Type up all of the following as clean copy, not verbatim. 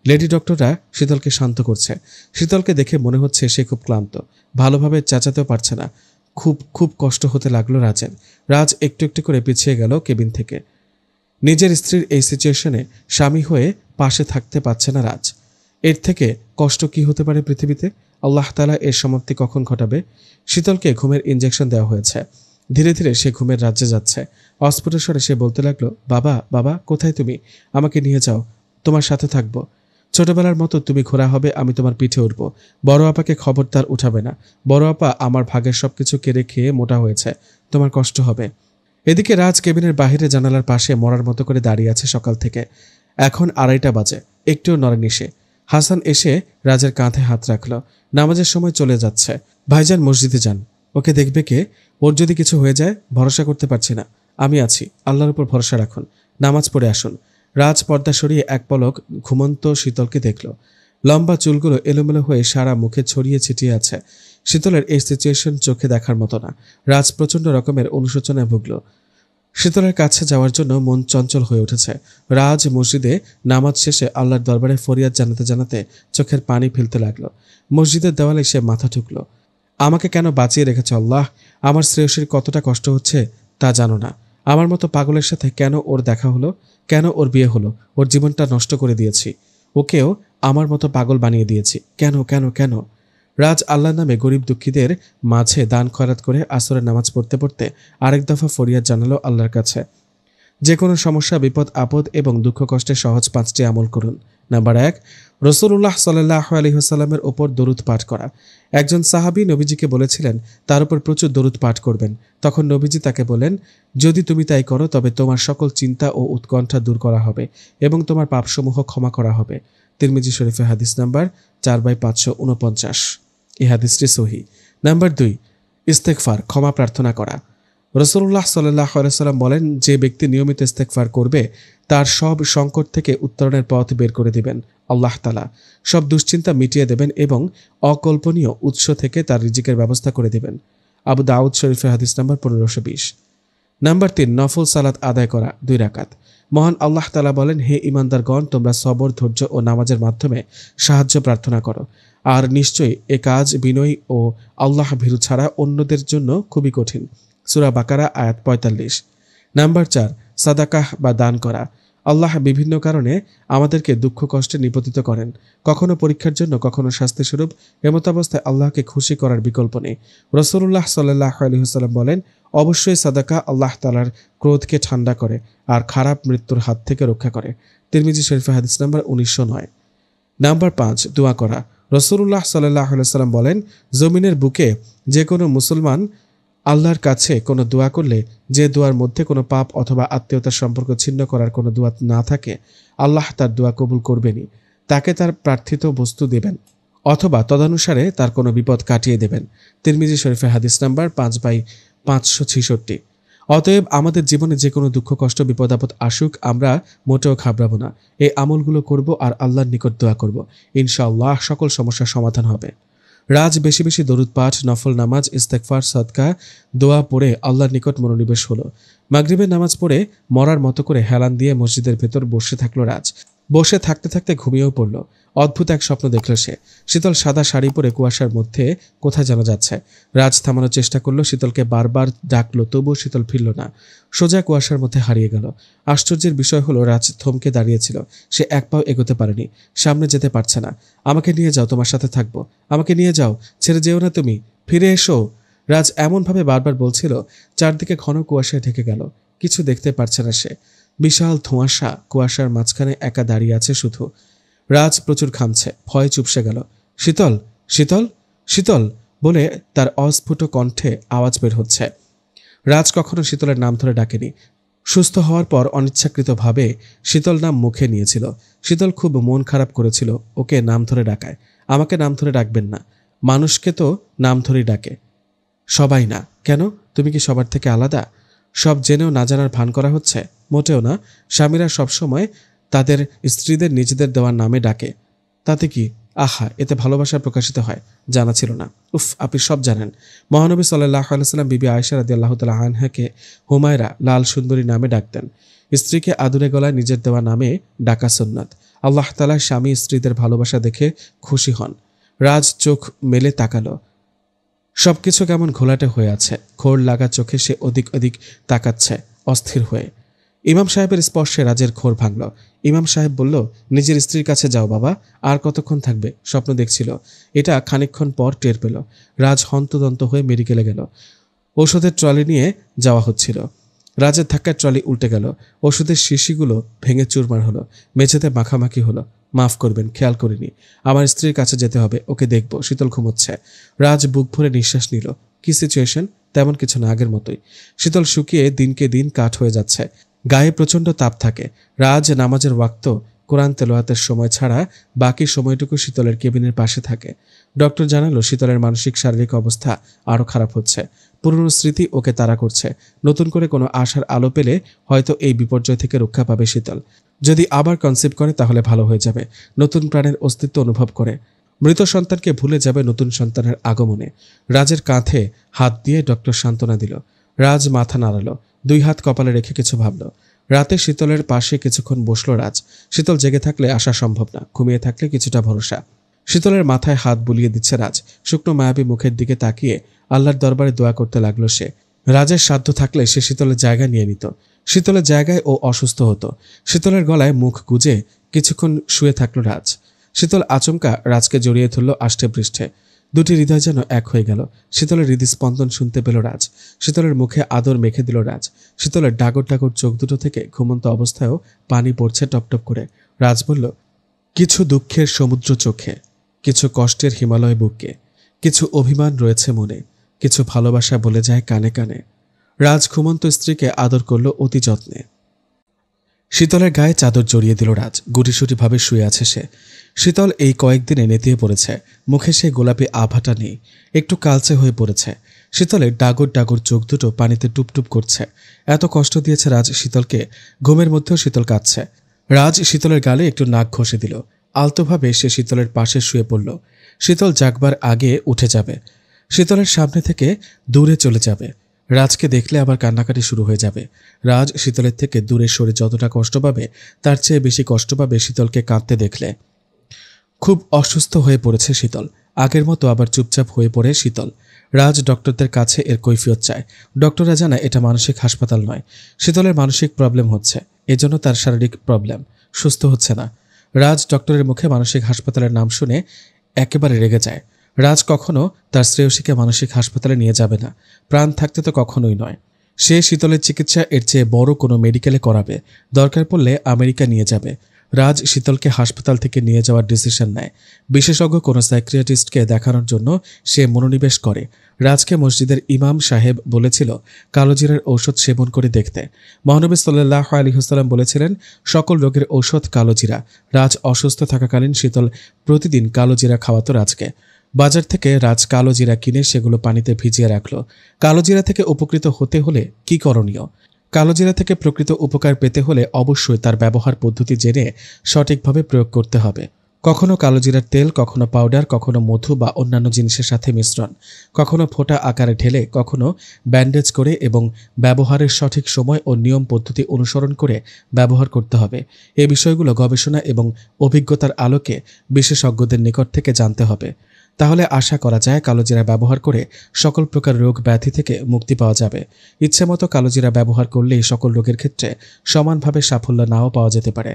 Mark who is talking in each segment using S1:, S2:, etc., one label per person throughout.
S1: Lady ডক্টররা শীতলকে শান্ত করছে। শীতলকে দেখে মনে হচ্ছে সে খুব ক্লান্ত, ভালোভাবে চেঁচাতেও পারছে না। খুব খুব কষ্ট হতে লাগলো রাজের। রাজ একটু একটু করে পিছিয়ে গেল কেবিন থেকে। নিজের স্ত্রীর এই সিচুয়েশনে স্বামী হয়ে পাশে থাকতে পারছে না রাজ। এর থেকে কষ্ট কি হতে পারে পৃথিবীতে? আল্লাহ তাআলা এর সমাপ্তি কখন ঘটাবে? শীতলকে ঘুমের ইঞ্জেকশন দেওয়া হয়েছে। ধীরে ধীরে সে ঘুমের রাজ্যে যাচ্ছে। অস্ফুট স্বরে সে বলতে লাগলো, বাবা বাবা, কোথায় তুমি? আমাকে নিয়ে যাও, তোমার সাথে থাকবো। ছোটবেলার মতো তুমি ঘোড়া হবে, আমি তোমার পিঠে উঠব। বড় আপাকে খবরদার উঠাবে না। বড় আপা আমার ভাগের সবকিছু কেড়ে খেয়ে মোটা হয়েছে, তোমার কষ্ট হবে। এদিকে রাজ কেবিনের বাহিরে জানালার পাশে মরার মতো করে দাঁড়িয়ে আছে সকাল থেকে। এখন 2:30 বাজে, একটুও নড়েনি সে। হাসান এসে রাজের কাঁধে হাত রাখল। নামাজের সময় চলে যাচ্ছে। ভাইজান মসজিদে যান, ওকে দেখবে কে? ওর যদি কিছু হয়ে যায় ভরসা করতে পারছি না। আমি আছি, আল্লাহর উপর ভরসা রাখুন। নামাজ পড়ে আসুন। রাজ পর্দা সরিয়ে এক পলক ঘুমন্ত শীতলকে দেখল। লম্বা চুলগুলো এলোমেলো হয়ে সারা মুখে ছড়িয়ে ছিটিয়ে আছে। শীতলের এই সিচুয়েশন চোখে দেখার মতো না। রাজ প্রচণ্ড রকমের অনুশোচনায় ভুগল। শীতলের কাছে যাওয়ার জন্য মন চঞ্চল হয়ে উঠেছে। রাজ মসজিদে নামাজ শেষে আল্লাহর দরবারে ফরিয়াদ জানাতে জানাতে চোখের পানি ফেলতে লাগলো। মসজিদের দেওয়ালে সে মাথা ঠুকল। আমাকে কেন বাঁচিয়ে রেখেছ আল্লাহ? আমার শ্রেয়সীর কতটা কষ্ট হচ্ছে তা জানো না। আমার মতো পাগলের সাথে কেন ওর দেখা হলো? কেন ওর বিয়ে হলো? ওর জীবনটা নষ্ট করে দিয়েছি, ওকেও আমার মতো পাগল বানিয়ে দিয়েছি। কেন কেন কেন? রাজ আল্লাহর নামে গরিব দুঃখীদের মাঝে দান খয়রাত করে আসরের নামাজ পড়তে পড়তে আরেক দফা ফরিয়াদ জানালো আল্লাহর কাছে। যে কোনো সমস্যা, বিপদ আপদ এবং দুঃখ কষ্টের সহজ 5টি আমল করুন। নাম্বার 1, রাসূলুল্লাহ সাল্লাল্লাহু আলাইহি ওয়াসাল্লামের ওপর দরুদ পাঠ করা। একজন সাহাবী নবীজিকে বলেছিলেন তার উপর প্রচুর দরুদ পাঠ করবেন। তখন নবীজি তাকে বলেন, যদি তুমি তাই করো তবে তোমার সকল চিন্তা ও উৎকণ্ঠা দূর করা হবে এবং তোমার পাপসমূহ ক্ষমা করা হবে। তিরমিজি শরীফে হাদিস নাম্বার 4549। এই হাদিসটি সহিহ। নাম্বার 2, ইস্তেগফার, ক্ষমা প্রার্থনা করা। রাসূলুল্লাহ সাল্লাল্লাহু আলাইহি ওয়াসাল্লাম বলেন, যে ব্যক্তি নিয়মিত ইস্তেগফার করবে তার সব সংকট থেকে উত্তরণের পথ বের করে দিবেন আল্লাহ তাআলা। সব দুশ্চিন্তা মিটিয়ে দেবেন এবং অকল্পনীয় উৎস থেকে তার রিজিকের ব্যবস্থা করে দিবেন। আবু দাউদ শরীফে হাদিস নাম্বার 1520। নাম্বার 3, নফল সালাত আদায় করা 2 রাকাত। মহান আল্লাহ তাআলা বলেন, হে ঈমানদারগণ, তোমরা সবর, ধৈর্য ও নামাজের মাধ্যমে সাহায্য প্রার্থনা করো। আর নিশ্চয়ই এ কাজ বিনয়ী ও আল্লাহ ভীরু ছাড়া অন্যদের জন্য খুবই কঠিন। সূরা বাকারা আয়াত 45। নাম্বার 4, সাদাকাহ বা দান করা। আল্লাহ বিভিন্ন কারণে আমাদেরকে দুঃখ কষ্টে নিপতিত করেন, কখনো পরীক্ষার জন্য, কখনো শাস্তিস্বরূপ। এমতাবস্থায় আল্লাহকে খুশি করার বিকল্প নেই। রাসূলুল্লাহ সাল্লাল্লাহু আলাইহি ওয়াসাল্লাম বলেন, অবশ্যই সাদাকা আল্লাহ তাআলার ক্রোধকে ঠান্ডা করে আর খারাপ মৃত্যুর হাত থেকে রক্ষা করে। তিরমিজি শরীফে হাদিস নাম্বার 1909। নাম্বার 5, দোয়া করা। রাসূলুল্লাহ সাল্লাল্লাহু আলাইহি ওয়াসাল্লাম বলেন, জমিনের বুকে যে কোনো মুসলমান আল্লাহর কাছে কোনো দোয়া করলে, যে দোয়ার মধ্যে কোনো পাপ অথবা আত্মীয়তার সম্পর্ক ছিন্ন করার কোনো দোয়া না থাকে, আল্লাহ তার দোয়া কবুল করবেনই। তাকে তার প্রার্থিত বস্তু দেবেন অথবা তদানুসারে তার কোনো বিপদ কাটিয়ে দেবেন। তিরমিজি শরীফে হাদিস নাম্বার 5/566। অতএব আমাদের জীবনে যে কোনো দুঃখ কষ্ট বিপদ আপদ আসুক, আমরা মোটেও ঘাবড়াবো না। এই আমলগুলো করব আর আল্লাহর নিকট দোয়া করব। ইনশাআল্লাহ সকল সমস্যার সমাধান হবে। রাজ বেশি বেশি দরুদ পাঠ, নফল নামাজ, ইস্তেগফার, সদকা, দোয়া পড়ে আল্লাহর নিকট মনোনিবেশ হলো। মাগরিবের নামাজ পড়ে মরার মতো করে হেলান দিয়ে মসজিদের ভেতর বসে থাকলো রাজ। বসে থাকতে থাকতে ঘুমিয়েও পড়ল। অদ্ভুত এক স্বপ্ন দেখল সে। শীতল সাদা শাড়ি পরে কুয়াশার মধ্যে কোথায় যেন যাচ্ছে। রাজ থামানোর চেষ্টা করলো, শীতলকে বারবার ডাকলো, তবুও শীতল ফিরল না। সোজা কুয়াশার মধ্যে হারিয়ে গেল। আশ্চর্যের বিষয় হলো, রাজ থমকে দাঁড়িয়েছিল। সে এক পাও এগোতে পারেনি, সামনে যেতে পারছে না। আমাকে নিয়ে যাও, তোমার সাথে থাকবো। আমাকে নিয়ে যাও, ছেড়ে যেও না তুমি, ফিরে এসো। রাজ এমনভাবে বারবার বলছিল, চারদিকে ঘন কুয়াশায় ঢেকে গেল। কিছু দেখতে পারছে না সে। বিশাল ধোঁয়াশা, কুয়াশার মাঝখানে একা দাঁড়িয়ে আছে শুধু। রাজ প্রচুর ঘামছে, ভয়ে চুপসে গেল। শীতল, শীতল, শীতল বলে তার অস্ফুট কণ্ঠে আওয়াজ বের হচ্ছে। রাজ কখনো শীতলের নাম ধরে ডাকেনি। সুস্থ হওয়ার পর অনিচ্ছাকৃতভাবে শীতল নাম মুখে নিয়েছিল। শীতল খুব মন খারাপ করেছিল ওকে নাম ধরে ডাকায়। আমাকে নাম ধরে ডাকবেন না, মানুষকে তো নাম ধরেই ডাকে সবাই। না কেন? তুমি কি সবার থেকে আলাদা? সব জেনেও না জানার ভান করা হচ্ছে? মোটেও না। স্বামীরা সবসময় তাদের স্ত্রীদের নিজেদের দেওয়ার নামে ডাকে, তাতে কি? আহা, এতে ভালোবাসা প্রকাশিত হয়, জানা ছিল না। উফ, আপনি সব জানেন। মহানবী সাল্লাল্লাহু আলাইহি সাল্লাম বিবি আয়েশা রাদিয়াল্লাহু তাআলা আনহাকে হুমায়রা, লাল সুন্দরী নামে ডাকতেন। স্ত্রীকে আদুরে গলায় নিজের দেওয়া নামে ডাকা সুন্নাত। আল্লাহ তাআলা স্বামী স্ত্রীদের ভালোবাসা দেখে খুশি হন। রাজ চোখ মেলে তাকালো। সবকিছু কেমন ঘোলাটে হয়ে আছে। ঘোর লাগা চোখে সে অধিক তাকাচ্ছে, অস্থির হয়ে। ইমাম সাহেবের স্পর্শে রাজের ঘোর ভাঙল। ইমাম সাহেব বলল, নিজের স্ত্রীর কাছে যাও বাবা, আর কতক্ষণ থাকবে? স্বপ্ন দেখছিল। এটা খানিকক্ষণ পর টের পেল। রাজ হন্তদন্ত হয়ে মেডিকেলে গেল। ওষুধের ট্রলি নিয়ে যাওয়া হচ্ছিল। রাজের ধাক্কায় ট্রলি উল্টে গেল। ওষুধের শিশিগুলো ভেঙে চুরমার হলো, মেঝেতে মাখামাখি হলো। মাফ করবেন, খেয়াল করিনি। আমার স্ত্রীর কাছে যেতে হবে, ওকে দেখব। শীতল ঘুমোচ্ছে। রাজ বুক ভরে নিঃশ্বাস নিল। কি সিচুয়েশন? তেমন কিছু না, আগের মতোই। শীতল শুকিয়ে দিনকে দিন কাঠ হয়ে যাচ্ছে। গায়ে প্রচণ্ড তাপ থাকে। রাজ নামাজের ওয়াক্ত, কোরআন তেলাওয়াতের সময় ছাড়া বাকি সময়টুকু শীতলের কেবিনের পাশে থাকে। ডক্টর জানালো, শীতলের মানসিক শারীরিক অবস্থা আরও খারাপ হচ্ছে। পুরনো স্মৃতি ওকে তাড়া করছে। নতুন করে কোনো আশার আলো পেলে হয়তো এই বিপর্যয় থেকে রক্ষা পাবে শীতল। যদি আবার কনসেপ্ট করে তাহলে ভালো হয়ে যাবে। নতুন প্রাণের অস্তিত্ব অনুভব করে মৃত সন্তানকে ভুলে যাবে নতুন সন্তানের আগমনে। রাজের কাঁধে হাত দিয়ে ডক্টর সান্ত্বনা দিল। রাজ মাথা নাড়ালো, দুই হাত কপালে রেখে কিছু ভাবল। রাতে শীতলের পাশে কিছুক্ষণ বসল রাজ। শীতল জেগে থাকলে আসা সম্ভব না, ঘুমিয়ে থাকলে কিছুটা ভরসা। শীতলের মাথায় হাত বুলিয়ে দিচ্ছে রাজ। শুকনো মায়াবী মুখের দিকে তাকিয়ে আল্লাহর দরবারে দোয়া করতে লাগলো সে। রাজের সাধ্য থাকলে সে শীতলের জায়গা নিয়ে নিত। শীতলের জায়গায় ও অসুস্থ হতো। শীতলের গলায় মুখ গুজে কিছুক্ষণ শুয়ে থাকলো রাজ। শীতল আচমকা রাজকে জড়িয়ে ধরল আষ্টে পৃষ্ঠে। দুটি হৃদয় যেন এক হয়ে গেল। শীতলের হৃদস্পন্দন শুনতে পেল রাজ। শীতলের মুখে আদর মেখে দিল রাজ। শীতলের ডাগর ডাগর চোখ দুটো থেকে ঘুমন্ত অবস্থায়ও পানি পড়ছে টপটপ করে। রাজ বলল, কিছু দুঃখের সমুদ্র চোখে, কিছু কষ্টের হিমালয় বুকে, কিছু অভিমান রয়েছে মনে, কিছু ভালোবাসা বলে যায় কানে কানে। রাজ ঘুমন্ত স্ত্রীকে আদর করল অতি যত্নে। শীতলের গায়ে চাদর জড়িয়ে দিল রাজ। গুটিসুটিভাবে শুয়ে আছে সে। শীতল এই কয়েকদিনে নেতিয়ে পড়েছে। মুখে সে গোলাপি আভাটা নেই, একটু কালচে হয়ে পড়েছে। শীতলের ডাগর ডাগর চোখ দুটো পানিতে টুপটুপ করছে। এত কষ্ট দিয়েছে রাজ শীতলকে। ঘুমের মধ্যেও শীতল কাঁদছে। রাজ শীতলের গালে একটু নাক ঘষে দিল। আলতোভাবে সে শীতলের পাশে শুয়ে পড়ল। শীতল জাগবার আগে উঠে যাবে। শীতলের সামনে থেকে দূরে চলে যাবে। রাজকে দেখলে আবার কান্নাকাটি শুরু হয়ে যাবে। রাজ শীতলের থেকে দূরে সরে যতটা কষ্ট পাবে তার চেয়ে বেশি কষ্ট পাবে শীতলকে কাঁদতে দেখলে। খুব অসুস্থ হয়ে পড়েছে শীতল। আগের মতো আবার চুপচাপ হয়ে পড়ে শীতল। রাজ ডক্টরদের কাছে এর কৈফিয়ত চায়। ডক্টররা জানায় এটা মানসিক হাসপাতাল নয়। শীতলের মানসিক প্রবলেম হচ্ছে, এজন্য তার শারীরিক প্রবলেম, সুস্থ হচ্ছে না। রাজ ডক্টরের মুখে মানসিক হাসপাতালের নাম শুনে একেবারে রেগে যায়। রাজ কখনো তার শ্রেয়সীকে মানসিক হাসপাতালে নিয়ে যাবে না। প্রাণ থাকতে তো কখনোই নয়। সে শীতলের চিকিৎসা এর চেয়ে বড় কোনো মেডিকেলে করাবে। দরকার পড়লে আমেরিকা নিয়ে যাবে। রাজ শীতলকে হাসপাতাল থেকে নিয়ে যাওয়ার ডিসিশন নেয়। বিশেষজ্ঞ কোনো সাইকিয়াট্রিস্টকে দেখানোর জন্য সে মনোনিবেশ করে। রাজকে মসজিদের ইমাম সাহেব বলেছিল কালোজিরার ঔষধ সেবন করে দেখতে। মহানবী সাল্লাল্লাহু আলাইহি ওয়াসাল্লাম বলেছিলেন সকল রোগের ঔষধ কালোজিরা। রাজ অসুস্থ থাকাকালীন শীতল প্রতিদিন কালোজিরা খাওয়াতো রাজকে। বাজার থেকে রাজ কালোজিরা কিনে সেগুলো পানিতে ভিজিয়ে রাখল। কালোজিরা থেকে উপকৃত হতে হলে কি করণীয়? কালোজিরা থেকে প্রকৃত উপকার পেতে হলে অবশ্যই তার ব্যবহার পদ্ধতি জেনে সঠিকভাবে প্রয়োগ করতে হবে। কখনো কালোজিরার তেল, কখনো পাউডার, কখনো মধু বা অন্যান্য জিনিসের সাথে মিশ্রণ, কখনো ফোঁটা আকারে ঢেলে, কখনো ব্যান্ডেজ করে এবং ব্যবহারের সঠিক সময় ও নিয়ম পদ্ধতি অনুসরণ করে ব্যবহার করতে হবে। এই বিষয়গুলো গবেষণা এবং অভিজ্ঞতার আলোকে বিশেষজ্ঞদের নিকট থেকে জানতে হবে। তাহলে আশা করা যায় কালোজিরা ব্যবহার করে সকল প্রকার রোগ ব্যাধি থেকে মুক্তি পাওয়া যাবে। ইচ্ছেমতো কালোজিরা ব্যবহার করলেই সকল রোগের ক্ষেত্রে সমানভাবে সাফল্য নাও পাওয়া যেতে পারে।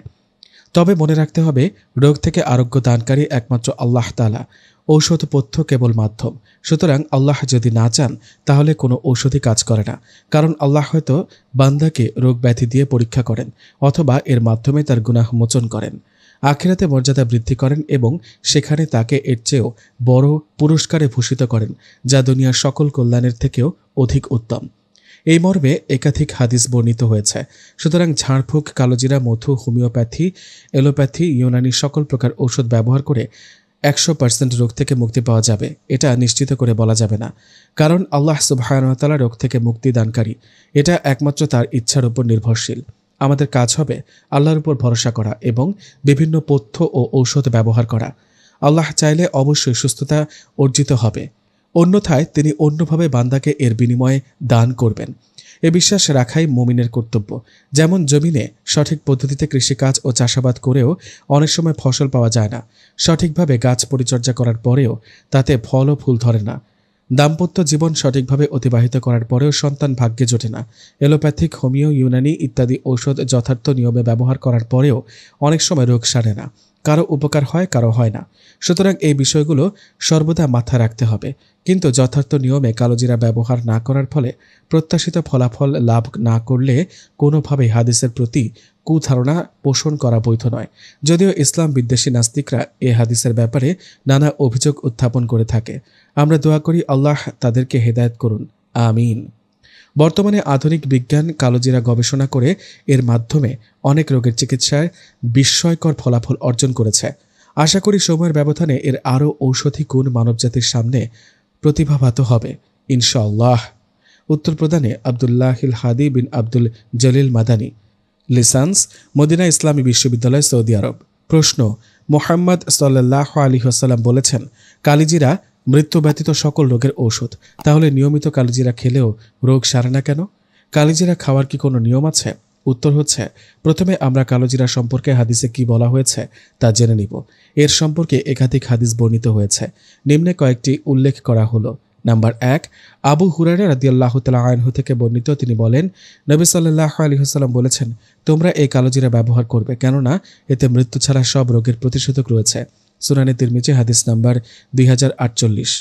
S1: তবে মনে রাখতে হবে, রোগ থেকে আরোগ্য দানকারী একমাত্র আল্লাহ তাআলা। ঔষধ পথ্য কেবল মাধ্যম। সুতরাং আল্লাহ যদি না চান তাহলে কোনো ঔষধই কাজ করে না। কারণ আল্লাহ হয়তো বান্দাকে রোগ ব্যাধি দিয়ে পরীক্ষা করেন, অথবা এর মাধ্যমে তার গুনাহ মোচন করেন, আখিরাতে মর্যাদা বৃদ্ধি করেন এবং সেখানে তাকে এর চেয়েও বড় পুরস্কারে ভূষিত করেন, যা দুনিয়ার সকল কল্যাণের থেকেও অধিক উত্তম। এই মর্মে একাধিক হাদিস বর্ণিত হয়েছে। সুতরাং ঝাড়ফুঁক, কালোজিরা, মধু, হোমিওপ্যাথি, এলোপ্যাথি, ইউনানি সকল প্রকার ঔষধ ব্যবহার করে 100% রোগ থেকে মুক্তি পাওয়া যাবে এটা নিশ্চিত করে বলা যাবে না। কারণ আল্লাহ সুবহানাহু ওয়া তাআলা রোগ থেকে মুক্তি দানকারী। এটা একমাত্র তার ইচ্ছার উপর নির্ভরশীল। আমাদের কাজ হবে আল্লাহর উপর ভরসা করা এবং বিভিন্ন পথ্য ও ঔষধ ব্যবহার করা। আল্লাহ চাইলে অবশ্যই সুস্থতা অর্জিত হবে, অন্যথায় তিনি অন্যভাবে বান্দাকে এর বিনিময়ে দান করবেন। এ বিশ্বাস রাখাই মুমিনের কর্তব্য। যেমন জমিনে সঠিক পদ্ধতিতে কৃষিকাজ ও চাষাবাদ করেও অনেক সময় ফসল পাওয়া যায় না, সঠিকভাবে গাছ পরিচর্যা করার পরেও তাতে ফল ও ফুল ধরে না, দাম্পত্য জীবন সঠিকভাবে অতিবাহিত করার পরেও সন্তান ভাগ্যে জোটে না, এলোপ্যাথিক, হোমিও, ইউনানি ইত্যাদি ঔষধ যথার্থ নিয়মে ব্যবহার করার পরেও অনেক সময় রোগ সারে না, কারো উপকার হয়, কারো হয় না। সুতরাং এই বিষয়গুলো সর্বদা মাথায় রাখতে হবে। কিন্তু যথার্থ নিয়মে কালোজিরা ব্যবহার না করার ফলে প্রত্যাশিত ফলাফল লাভ না করলে কোনোভাবেই হাদিসের প্রতি কুধারণা পোষণ করা বৈধ নয়। যদিও ইসলাম বিদ্বেষী নাস্তিকরা এ হাদিসের ব্যাপারে নানা অভিযোগ উত্থাপন করে থাকে। আমরা দোয়া করি আল্লাহ তাদেরকে হেদায়েত করুন, আমিন। বর্তমানে আধুনিক বিজ্ঞান কালোজিরা গবেষণা করে এর মাধ্যমে অনেক রোগের চিকিৎসায় বিস্ময়কর ফলাফল অর্জন করেছে। আশা করি সময়ের ব্যবধানে এর আরও ঔষধি গুণ মানবজাতির সামনে প্রতিভাবাত হবে ইনশাআল্লাহ। উত্তর প্রদানে আবদুল্লাহিল হাদি বিন আব্দুল জলিল মাদানী, লিসান্স, মদিনা ইসলামী বিশ্ববিদ্যালয়, সৌদি আরব। প্রশ্ন: মুহাম্মদ সাল্লাল্লাহু আলাইহি ওয়াসাল্লাম বলেছেন কালিজিরা মৃত্যু ব্যতীত সকল রোগের ঔষধ, তাহলে নিয়মিত কালিজিরা খেলেও রোগ সারে না কেন? কালিজিরা খাওয়ার কি কোনো নিয়ম আছে? উত্তর হচ্ছে, প্রথমে আমরা কালোজিরা সম্পর্কে হাদিসে কি বলা হয়েছে তা জেনে নিব। এর সম্পর্কে একাধিক হাদিস বর্ণিত হয়েছে, নিম্নে কয়েকটি উল্লেখ করা হলো। নাম্বার 1, আবু হুরায়রা রাদিয়াল্লাহু তাআলা আনহু থেকে বর্ণিত, তিনি বলেন, নবী সাল্লাল্লাহু আলাইহি ওয়াসাল্লাম বলেছেন, তোমরা এই কালোজিরা ব্যবহার করবে, কেননা এতে মৃত্যু ছাড়া সব রোগের প্রতিষেধক রয়েছে। সুনানে তিরমিজি হাদিস নাম্বার 2048।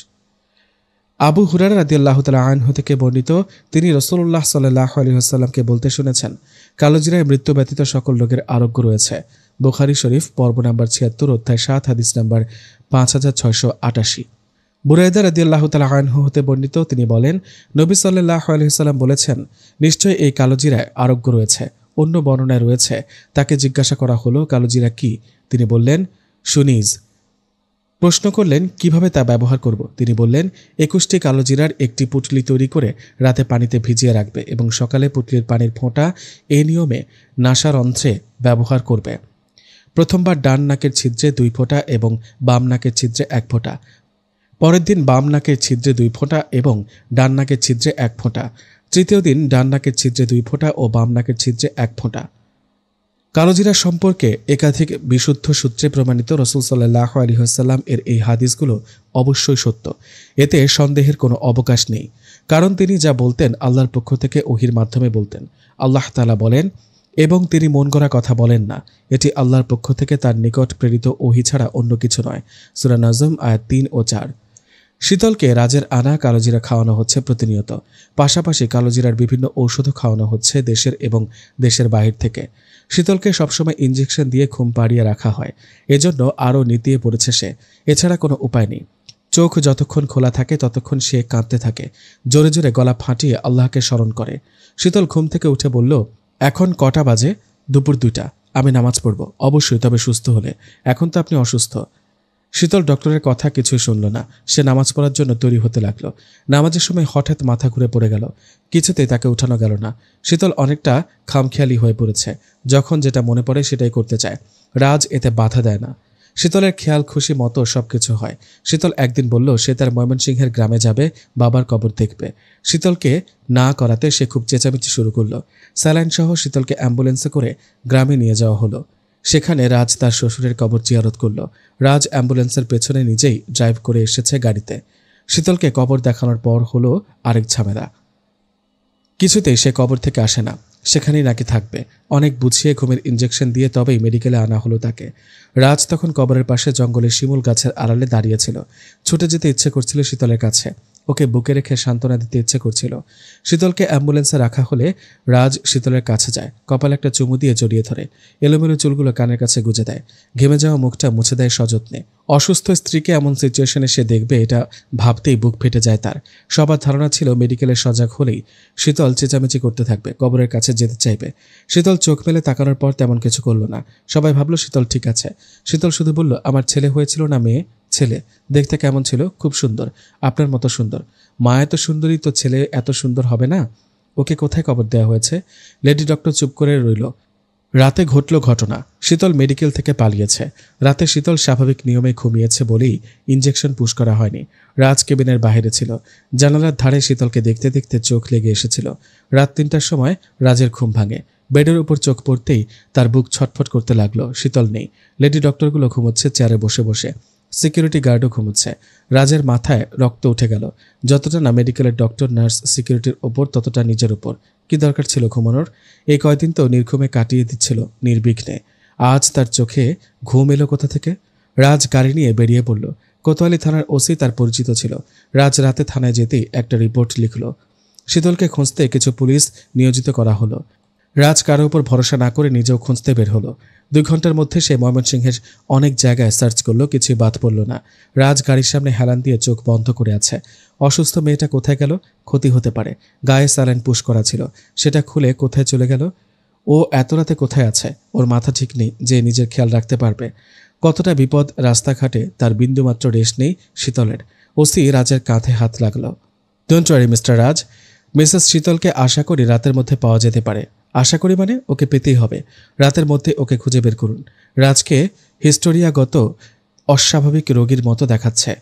S1: আবু হুরায়রা রাদিয়াল্লাহু তাআলা আনহু থেকে বর্ণিত, তিনি রাসূলুল্লাহ সাল্লাল্লাহু আলাইহি ওয়াসাল্লামকে বলতে শুনেছেন, কালোজিরায় মৃত্যু ব্যতীত সকল রোগের আরোগ্য রয়েছে। বুখারী শরীফ পর্ব নাম্বার 76 অধ্যায় 7 হাদিস নাম্বার 5688। বুরায়দা রাদিয়াল্লাহু তাআলা আনহু হতে বর্ণিত, তিনি বলেন, নবী সাল্লাল্লাহু আলাইহি ওয়াসাল্লাম বলেছেন, নিশ্চয়ই এই কালোজিরায় আরোগ্য রয়েছে। অন্য বর্ণনায় রয়েছে, তাকে জিজ্ঞাসা করা হলো, কালোজিরা কি? তিনি বললেন, সুনিজ। প্রশ্ন করলেন, কিভাবে তা ব্যবহার করব? তিনি বললেন, 21টি কালোজিরার একটি পুটলি তৈরি করে রাতে পানিতে ভিজিয়ে রাখবে এবং সকালে পুটলির পানির ফোঁটা এই নিয়মে নাসারন্ধ্রে ব্যবহার করবে। প্রথমবার ডান নাকের ছিদ্রে 2 ফোঁটা এবং বাম নাকের ছিদ্রে 1 ফোঁটা, পরের দিন বাম নাকের ছিদ্রে 2 ফোঁটা এবং ডান নাকের ছিদ্রে 1 ফোঁটা, তৃতীয় দিন ডান নাকের ছিদ্রে 2 ফোঁটা ও বাম নাকের ছিদ্রে 1 ফোঁটা। কালোজিরা সম্পর্কে একাধিক বিশুদ্ধ সূত্রে প্রমাণিত রাসূল সাল্লাল্লাহু আলাইহি ওয়াসাল্লাম এর এই হাদিসগুলো অবশ্যই সত্য, এতে সন্দেহের কোনো অবকাশ নেই। কারণ তিনি যা বলতেন আল্লাহর পক্ষ থেকে ওহীর মাধ্যমে বলতেন। আল্লাহ তাআলা বলেন, এবং তিনি মন গড়া কথা বলেন না, এটি আল্লাহর পক্ষ থেকে তার নিকট প্রেরিত ওহী ছাড়া অন্য কিছু নয়। সূরা নাজম আয়াত 3 ও 4। শীতলকে রাজের আনা কালোজিরা খাওয়ানো হচ্ছে প্রতিনিয়ত, পাশাপাশি কালোজিরার বিভিন্ন ঔষধও খাওয়ানো হচ্ছে দেশের এবং দেশের বাহির থেকে। শীতলকে সবসময় ইঞ্জেকশন দিয়ে ঘুম পাড়িয়ে রাখা হয়, এজন্য আরও নিতিয়ে পড়েছে সে। এছাড়া কোনো উপায় নেই। চোখ যতক্ষণ খোলা থাকে ততক্ষণ সে কাঁদতে থাকে, জোরে জোরে গলা ফাটিয়ে আল্লাহকে স্মরণ করে। শীতল ঘুম থেকে উঠে বলল, এখন কটা বাজে? দুপুর 2টা। আমি নামাজ পড়ব অবশ্যই, তবে সুস্থ হলে। এখন তো আপনি অসুস্থ। শীতল ডক্টরের কথা কিছুই শুনল না, সে নামাজ পড়ার জন্য তৈরি হতে লাগলো। নামাজের সময় হঠাৎ মাথা ঘুরে পড়ে গেল, কিছুতেই তাকে উঠানো গেল না। শীতল অনেকটা খামখেয়ালি হয়ে পড়েছে, যখন যেটা মনে পড়ে সেটাই করতে চায়। রাজ এতে বাধা দেয় না, শীতলের খেয়াল খুশি মতো সবকিছু হয়। শীতল একদিন বলল সে তার ময়মনসিংহের গ্রামে যাবে, বাবার কবর দেখবে। শীতলকে না করাতে সে খুব চেঁচামেচি শুরু করলো। স্যালাইন সহ শীতলকে অ্যাম্বুলেন্সে করে গ্রামে নিয়ে যাওয়া হলো। সেখানে রাজ তার শ্বশুরের কবর জিয়ারত করল। রাজ অ্যাম্বুলেন্সের পেছনে নিজেই ড্রাইভ করে এসেছে গাড়িতে। শীতলকে কবর দেখানোর পর হলো আরেক ঝামেলা। কিছুতেই সে কবর থেকে আসে না, সেখানেই নাকি থাকবে। অনেক বুঝিয়ে ঘুমের ইঞ্জেকশন দিয়ে তবেই মেডিকেলে আনা হলো তাকে। রাজ তখন কবরের পাশে জঙ্গলের শিমুল গাছের আড়ালে দাঁড়িয়েছিল। ছুটে যেতে ইচ্ছে করছিল শীতলের কাছে, ওকে বুকে রেখে সান্ত্বনা দিতে ইচ্ছে করছিল। শীতলকে অ্যাম্বুলেন্সে রাখা হলে রাজ শীতলের কাছে যায়, কপালে একটা চুমু দিয়ে জড়িয়ে ধরে, এলোমেলো চুলগুলো কানের কাছে গুজে দেয়, ঘেমে যাওয়া মুখটা মুছে দেয় সযত্নে। অসুস্থ স্ত্রীকে এমন সিচুয়েশনে সে দেখবে এটা ভাবতেই বুক ফেটে যায় তার। সবার ধারণা ছিল মেডিকেলে সজাগ হলেই শীতল চেঁচামেচি করতে থাকবে, কবরের কাছে যেতে চাইবে। শীতল চোখ মেলে তাকানোর পর তেমন কিছু করল না। সবাই ভাবল শীতল ঠিক আছে। শীতল শুধু বলল, আমার ছেলে হয়েছিল না মেয়ে? ছেলে। দেখতে কেমন ছিল? খুব সুন্দর, আপনার মতো সুন্দর। মা এত সুন্দরী তো ছেলে এত সুন্দর হবে না? ওকে কোথায় কবর দেওয়া হয়েছে? লেডি ডক্টর চুপ করে রইল। রাতে ঘটল ঘটনা। শীতল মেডিকেল থেকে পালিয়েছে। রাতে শীতল স্বাভাবিক নিয়মে ঘুমিয়েছে বলেই ইঞ্জেকশন পুশ করা হয়নি। রাজ কেবিনের বাইরে ছিল। জানালার ধারে শীতলকে দেখতে দেখতে চোখ লেগে এসেছিল। রাত ৩টার সময় রাজের ঘুম ভাঙে। বেডের উপর চোখ পড়তেই তার বুক ছটফট করতে লাগলো। শীতল নেই। লেডি ডক্টরগুলো ঘুমোচ্ছে চেয়ারে বসে বসে। সিকিউরিটি গার্ডও ঘুমোচ্ছে। রাজের মাথায় রক্ত উঠে গেল। যতটা না মেডিকেলের ডক্টর, নার্স, সিকিউরিটির ওপর, ততটা নিজের ওপর। কি দরকার ছিল ঘুমানোর? এই কয়দিন তো নির্ঘুমে কাটিয়ে দিচ্ছিল নির্বিঘ্নে। আজ তার চোখে ঘুম এলো কোথা থেকে? রাজ গাড়ি নিয়ে বেরিয়ে পড়ল। কোতোয়ালি থানার ওসি তার পরিচিত ছিল। রাজ রাতে থানায় যেতেই একটা রিপোর্ট লিখল। শীতলকে খুঁজতে কিছু পুলিশ নিয়োজিত করা হলো। রাজ কারো উপর ভরসা না করে নিজেও খুঁজতে বের হলো। 2 ঘন্টার মধ্যে সে ময়মনসিংহের অনেক জায়গায় সার্চ করলো, কিছু বাদ পড়ল না। রাজ গাড়ির সামনে হেলান দিয়ে চোখ বন্ধ করে আছে। অসুস্থ মেয়েটা কোথায় গেল? ক্ষতি হতে পারে। গায়ে স্যালাইন পুশ করা ছিল, সেটা খুলে কোথায় চলে গেল? ও এত রাতে কোথায় আছে? ওর মাথা ঠিক নেই যে নিজের খেয়াল রাখতে পারবে। কতটা বিপদ রাস্তাঘাটে, তার বিন্দুমাত্র রেশ নেই শীতলের। ওসি রাজের কাঁধে হাত লাগল। Don't worry mister Raj, Mrs শীতলকে আশা করি রাতের মধ্যে পাওয়া যেতে পারে। আশা করি মানে? ওকে পেতেই হবে। রাতের মধ্যে ওকে খুঁজে বের করুন। রাজকে হিস্টোরিয়াগত অস্বাভাবিক রোগীর মতো দেখাচ্ছে।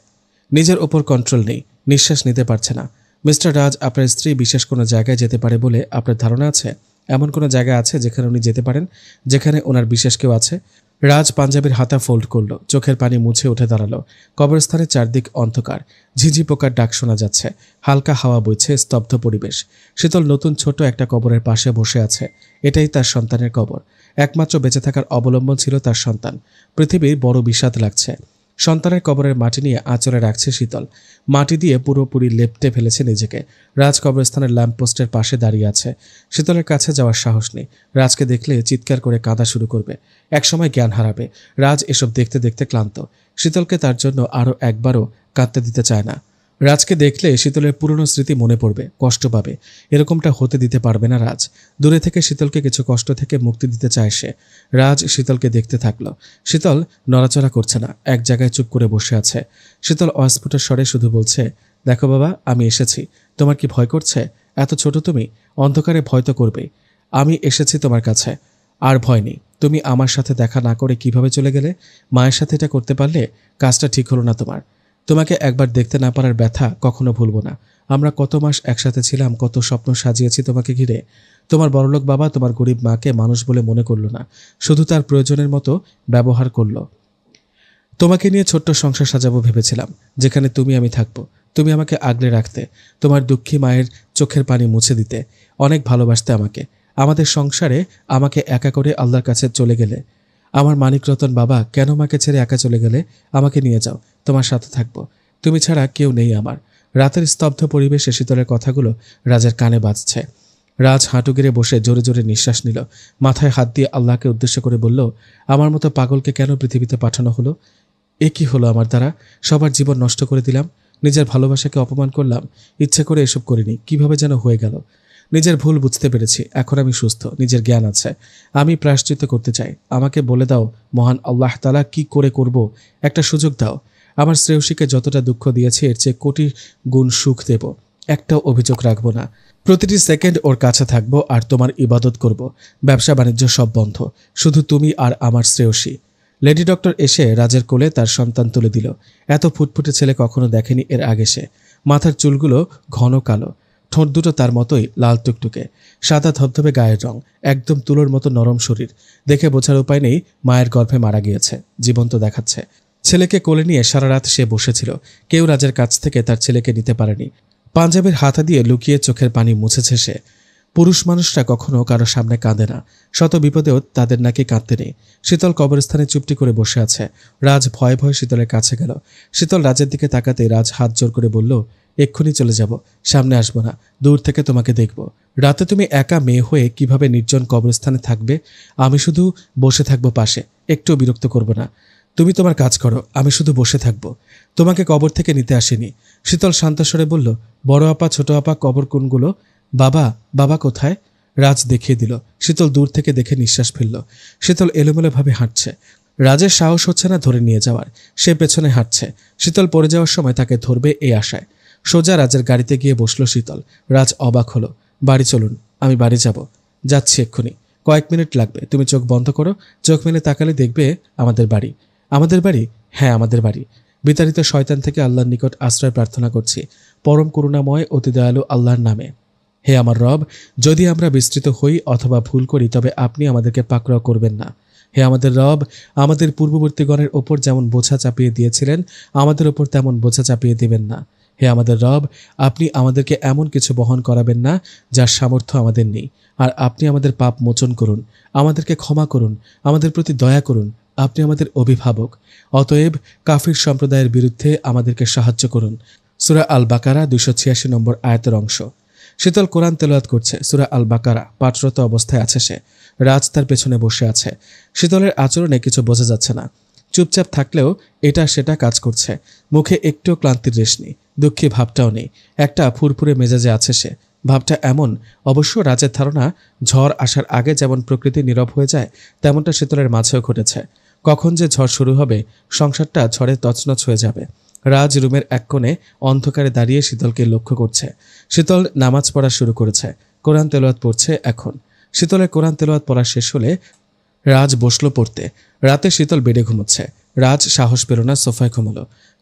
S1: নিজের ওপর কন্ট্রোল নেই, নিঃশ্বাস নিতে পারছে না। মিস্টার রাজ, আপনার স্ত্রী বিশেষ কোনো জায়গায় যেতে পারে বলে আপনার ধারণা আছে? এমন কোনো জায়গা আছে যেখানে উনি যেতে পারেন, যেখানে ওনার বিশেষ কেউ আছে? রাজ পাঞ্জাবির হাতা ফোল্ড করল, চোখের পানি মুছে উঠে দাঁড়ালো। কবরস্থানের চারদিক অন্ধকার। ঝিঝি পোকার ডাক শোনা যাচ্ছে। হালকা হাওয়া বইছে, স্তব্ধ পরিবেশ। শীতল নতুন ছোট একটা কবরের পাশে বসে আছে। এটাই তার সন্তানের কবর। একমাত্র বেঁচে থাকার অবলম্বন ছিল তার সন্তান। পৃথিবীর বড় বিষাদ লাগছে। সন্তানের কবরের মাটি নিয়ে আঁচলে রাখছে শীতল। মাটি দিয়ে পুরোপুরি লেপ্টে ফেলেছে নিজেকে। রাজ কবরস্থানের ল্যাম্পপোস্টের পাশে দাঁড়িয়ে আছে। শীতলের কাছে যাওয়ার সাহস নেই। রাজকে দেখলে চিৎকার করে কাঁদা শুরু করবে। একসময় জ্ঞান হারাবে। রাজ এসব দেখতে দেখতে ক্লান্ত। শীতলকে তার জন্য আরও একবারও কাঁদতে দিতে চায় না। রাজকে দেখলে শীতলের পুরনো স্মৃতি মনে পড়বে, কষ্ট পাবে। এরকমটা হতে দিতে পারবে না রাজ। দূরে থেকে শীতলকে কিছু কষ্ট থেকে মুক্তি দিতে চায় সে। রাজ শীতলকে দেখতে থাকলো। শীতল নড়াচড়া করছে না, এক জায়গায় চুপ করে বসে আছে। শীতল অস্ফুট স্বরে শুধু বলছে, দেখো বাবা, আমি এসেছি। তোমার কি ভয় করছে? এত ছোট তুমি, অন্ধকারে ভয় তো করবেই। আমি এসেছি তোমার কাছে, আর ভয় নেই। তুমি আমার সাথে দেখা না করে কিভাবে চলে গেলে? মায়ের সাথে এটা করতে পারলে? কাজটা ঠিক হলো না তোমার। তোমাকে একবার দেখতে না পারার ব্যথা কখনো ভুলবো না। আমরা কত মাস একসাথে ছিলাম, কত স্বপ্ন সাজিয়েছি তোমাকে ঘিরে। তোমার বড়লোক বাবা তোমার গরিব মাকে মানুষ বলে মনে করলো না, শুধু তার প্রয়োজনের মতো ব্যবহার করলো। তোমাকে নিয়ে ছোট্ট সংসার সাজাবো ভেবেছিলাম, যেখানে তুমি আমি থাকবো। তুমি আমাকে আগলে রাখতে, তোমার দুঃখী মায়ের চোখের পানি মুছে দিতে, অনেক ভালোবাসতে আমাকে। আমাদের সংসারে আমাকে একা করে আল্লাহর কাছে চলে গেলে। আমার মানিক রতন বাবা, কেন মাকে ছেড়ে একা চলে গেলে? আমাকে নিয়ে যাও, তোমার সাথে থাকবো। তুমি ছাড়া কেউ নেই আমার। রাতের স্তব্ধ পরিবেশে শীতলের কথাগুলো রাজের কানে বাজছে। রাজ হাঁটু গেড়ে বসে জোরে জোরে নিঃশ্বাস নিল। মাথায় হাত দিয়ে আল্লাহকে উদ্দেশ্য করে বলল, আমার মতো পাগলকে কেন পৃথিবীতে পাঠানো হলো? এ কি হলো আমার দ্বারা? সবার জীবন নষ্ট করে দিলাম, নিজের ভালোবাসাকে অপমান করলাম। ইচ্ছে করে এসব করিনি, কিভাবে যেন হয়ে গেল। নিজের ভুল বুঝতে পেরেছি, এখন আমি সুস্থ, নিজের জ্ঞান আছে। আমি প্রায়শ্চিত্ত করতে চাই। আমাকে বলে দাও মহান আল্লাহ তাআলা, কি করে করব? একটা সুযোগ দাও। আমার শ্রেয়সীকে যতটা দুঃখ দিয়েছি এর চেয়ে কোটি গুণ সুখ দেব। একটাও অভিযোগ রাখবো না। প্রতিটি সেকেন্ড ওর কাছে থাকবো আর তোমার ইবাদত করব। ব্যবসা বাণিজ্য সব বন্ধ, শুধু তুমি আর আমার শ্রেয়সী। লেডি ডক্টর এসে রাজের কোলে তার সন্তান তুলে দিল। এত ফুটফুটে ছেলে কখনো দেখেনি এর আগে সে। মাথার চুলগুলো ঘন কালো, ঠোঁট দুটো তার মতোই লাল টুকটুকে, সাদা ধবধবে গায়ের রং, একদম তুলোর মতো নরম শরীর। দেখে বোঝার উপায় নেই মায়ের গর্ভে মারা গিয়েছে, জীবন্ত দেখাচ্ছে। ছেলেকে কোলে নিয়ে সারা রাত সে বসেছিল। কেউ রাজের কাছ থেকে তার ছেলেকে নিতে পারেনি। পাঞ্জাবের হাতা দিয়ে লুকিয়ে চোখের পানি মুছেছে সে। পুরুষ মানুষরা কখনো কারো সামনে কাঁদে না, শত বিপদেও তাদের নাকি কাঁদতে নেই। শীতল কবরস্থানে চুপটি করে বসে আছে। রাজ ভয়ে ভয়ে শীতলের কাছে গেল। শীতল রাজের দিকে তাকাতে রাজ হাত জোর করে বলল, এক্ষুনি চলে যাব, সামনে আসবো না, দূর থেকে তোমাকে দেখব। রাতে তুমি একা মেয়ে হয়ে কিভাবে নির্জন কবরস্থানে থাকবে? আমি শুধু বসে থাকবো পাশে, একটু বিরক্ত করব না। তুমি তোমার কাজ করো, আমি শুধু বসে থাকব। তোমাকে কবর থেকে নিতে আসিনি। শীতল শান্তস্বরে বলল, বড় আপা ছোট আপা কবর কোনগুলো? বাবা, বাবা কোথায়? রাজ দেখিয়ে দিল। শীতল দূর থেকে দেখে নিঃশ্বাস ফেলল। শীতল এলোমেলোভাবে হাঁটছে। রাজের সাহস হচ্ছে না ধরে নিয়ে যাওয়ার। সে পেছনে হাঁটছে। শীতল পড়ে যাওয়ার সময় তাকে ধরবে এই আশায়। সোজা রাজের গাড়িতে গিয়ে বসলো শীতল। রাজ অবাক হলো। বাড়ি চলুন, আমি বাড়ি যাব। যাচ্ছি এক্ষুনি। কয়েক মিনিট লাগবে। তুমি চোখ বন্ধ করো, চোখ মেলে তাকালে দেখবে আমাদের বাড়ি। আমাদের বাড়ি? হ্যাঁ, আমাদের বাড়ি। বিতাড়িত শয়তান থেকে আল্লাহর নিকট আশ্রয় প্রার্থনা করছি পরম করুণাময় অতি দয়ালু আল্লাহর নামে। হে আমার রব, যদি আমরা বিস্তৃত হই অথবা ভুল করি তবে আপনি আমাদেরকে পাকড়াও করবেন না। হে আমাদের রব, আমাদের পূর্ববর্তীগণের ওপর যেমন বোঝা চাপিয়ে দিয়েছিলেন আমাদের ওপর তেমন বোঝা চাপিয়ে দিবেন না। হে আমাদের রব, আপনি আমাদেরকে এমন কিছু বহন করাবেন না যার সামর্থ্য আমাদের নেই। আর আপনি আমাদের পাপ মোচন করুন, আমাদেরকে ক্ষমা করুন, আমাদের প্রতি দয়া করুন। আপনি আমাদের অভিভাবক। অতএব কাফির সম্প্রদায়ের বিরুদ্ধে আমাদেরকে সাহায্য করুন। সূরা আল বাকারা 286 নম্বর আয়াতের অংশ। শীতল কোরআন তেলাওয়াত করছে। সূরা আল বাকারা পাঠরত অবস্থায় আছে সে। রাজ তার পেছনে বসে আছে। শীতলের আচরণে কিছু বোঝা যাচ্ছে না। চুপচাপ থাকলেও এটা সেটা কাজ করছে। মুখে একটুও ক্লান্তির রেশ নেই, দুঃখী ভাবটাও নেই। একটা ফুরফুরে মেজাজে আছে সে। ভাবটা এমন, অবশ্য রাজের ধারণা ঝড় আসার আগে যেমন প্রকৃতি নীরব হয়ে যায় তেমনটা শীতলের মাঝেও ঘটেছে। কখন যে ঝড় শুরু হবে, সংসারটা ঝড়ে তছনছ হয়ে যাবে। রাজ রুমের এক কোণে অন্ধকারে দাঁড়িয়ে শীতলকে লক্ষ্য করছে। শীতল নামাজ পড়া শুরু করেছে, কোরআন তেলাওয়াত পড়ছে এখন। শীতলের কোরআন তেলাওয়াত পড়া শেষ হলে রাজ বসলো পড়তে। রাতে শীতল বেডে ঘুমোচ্ছে। রাজ সাহস পেল না, সোফায়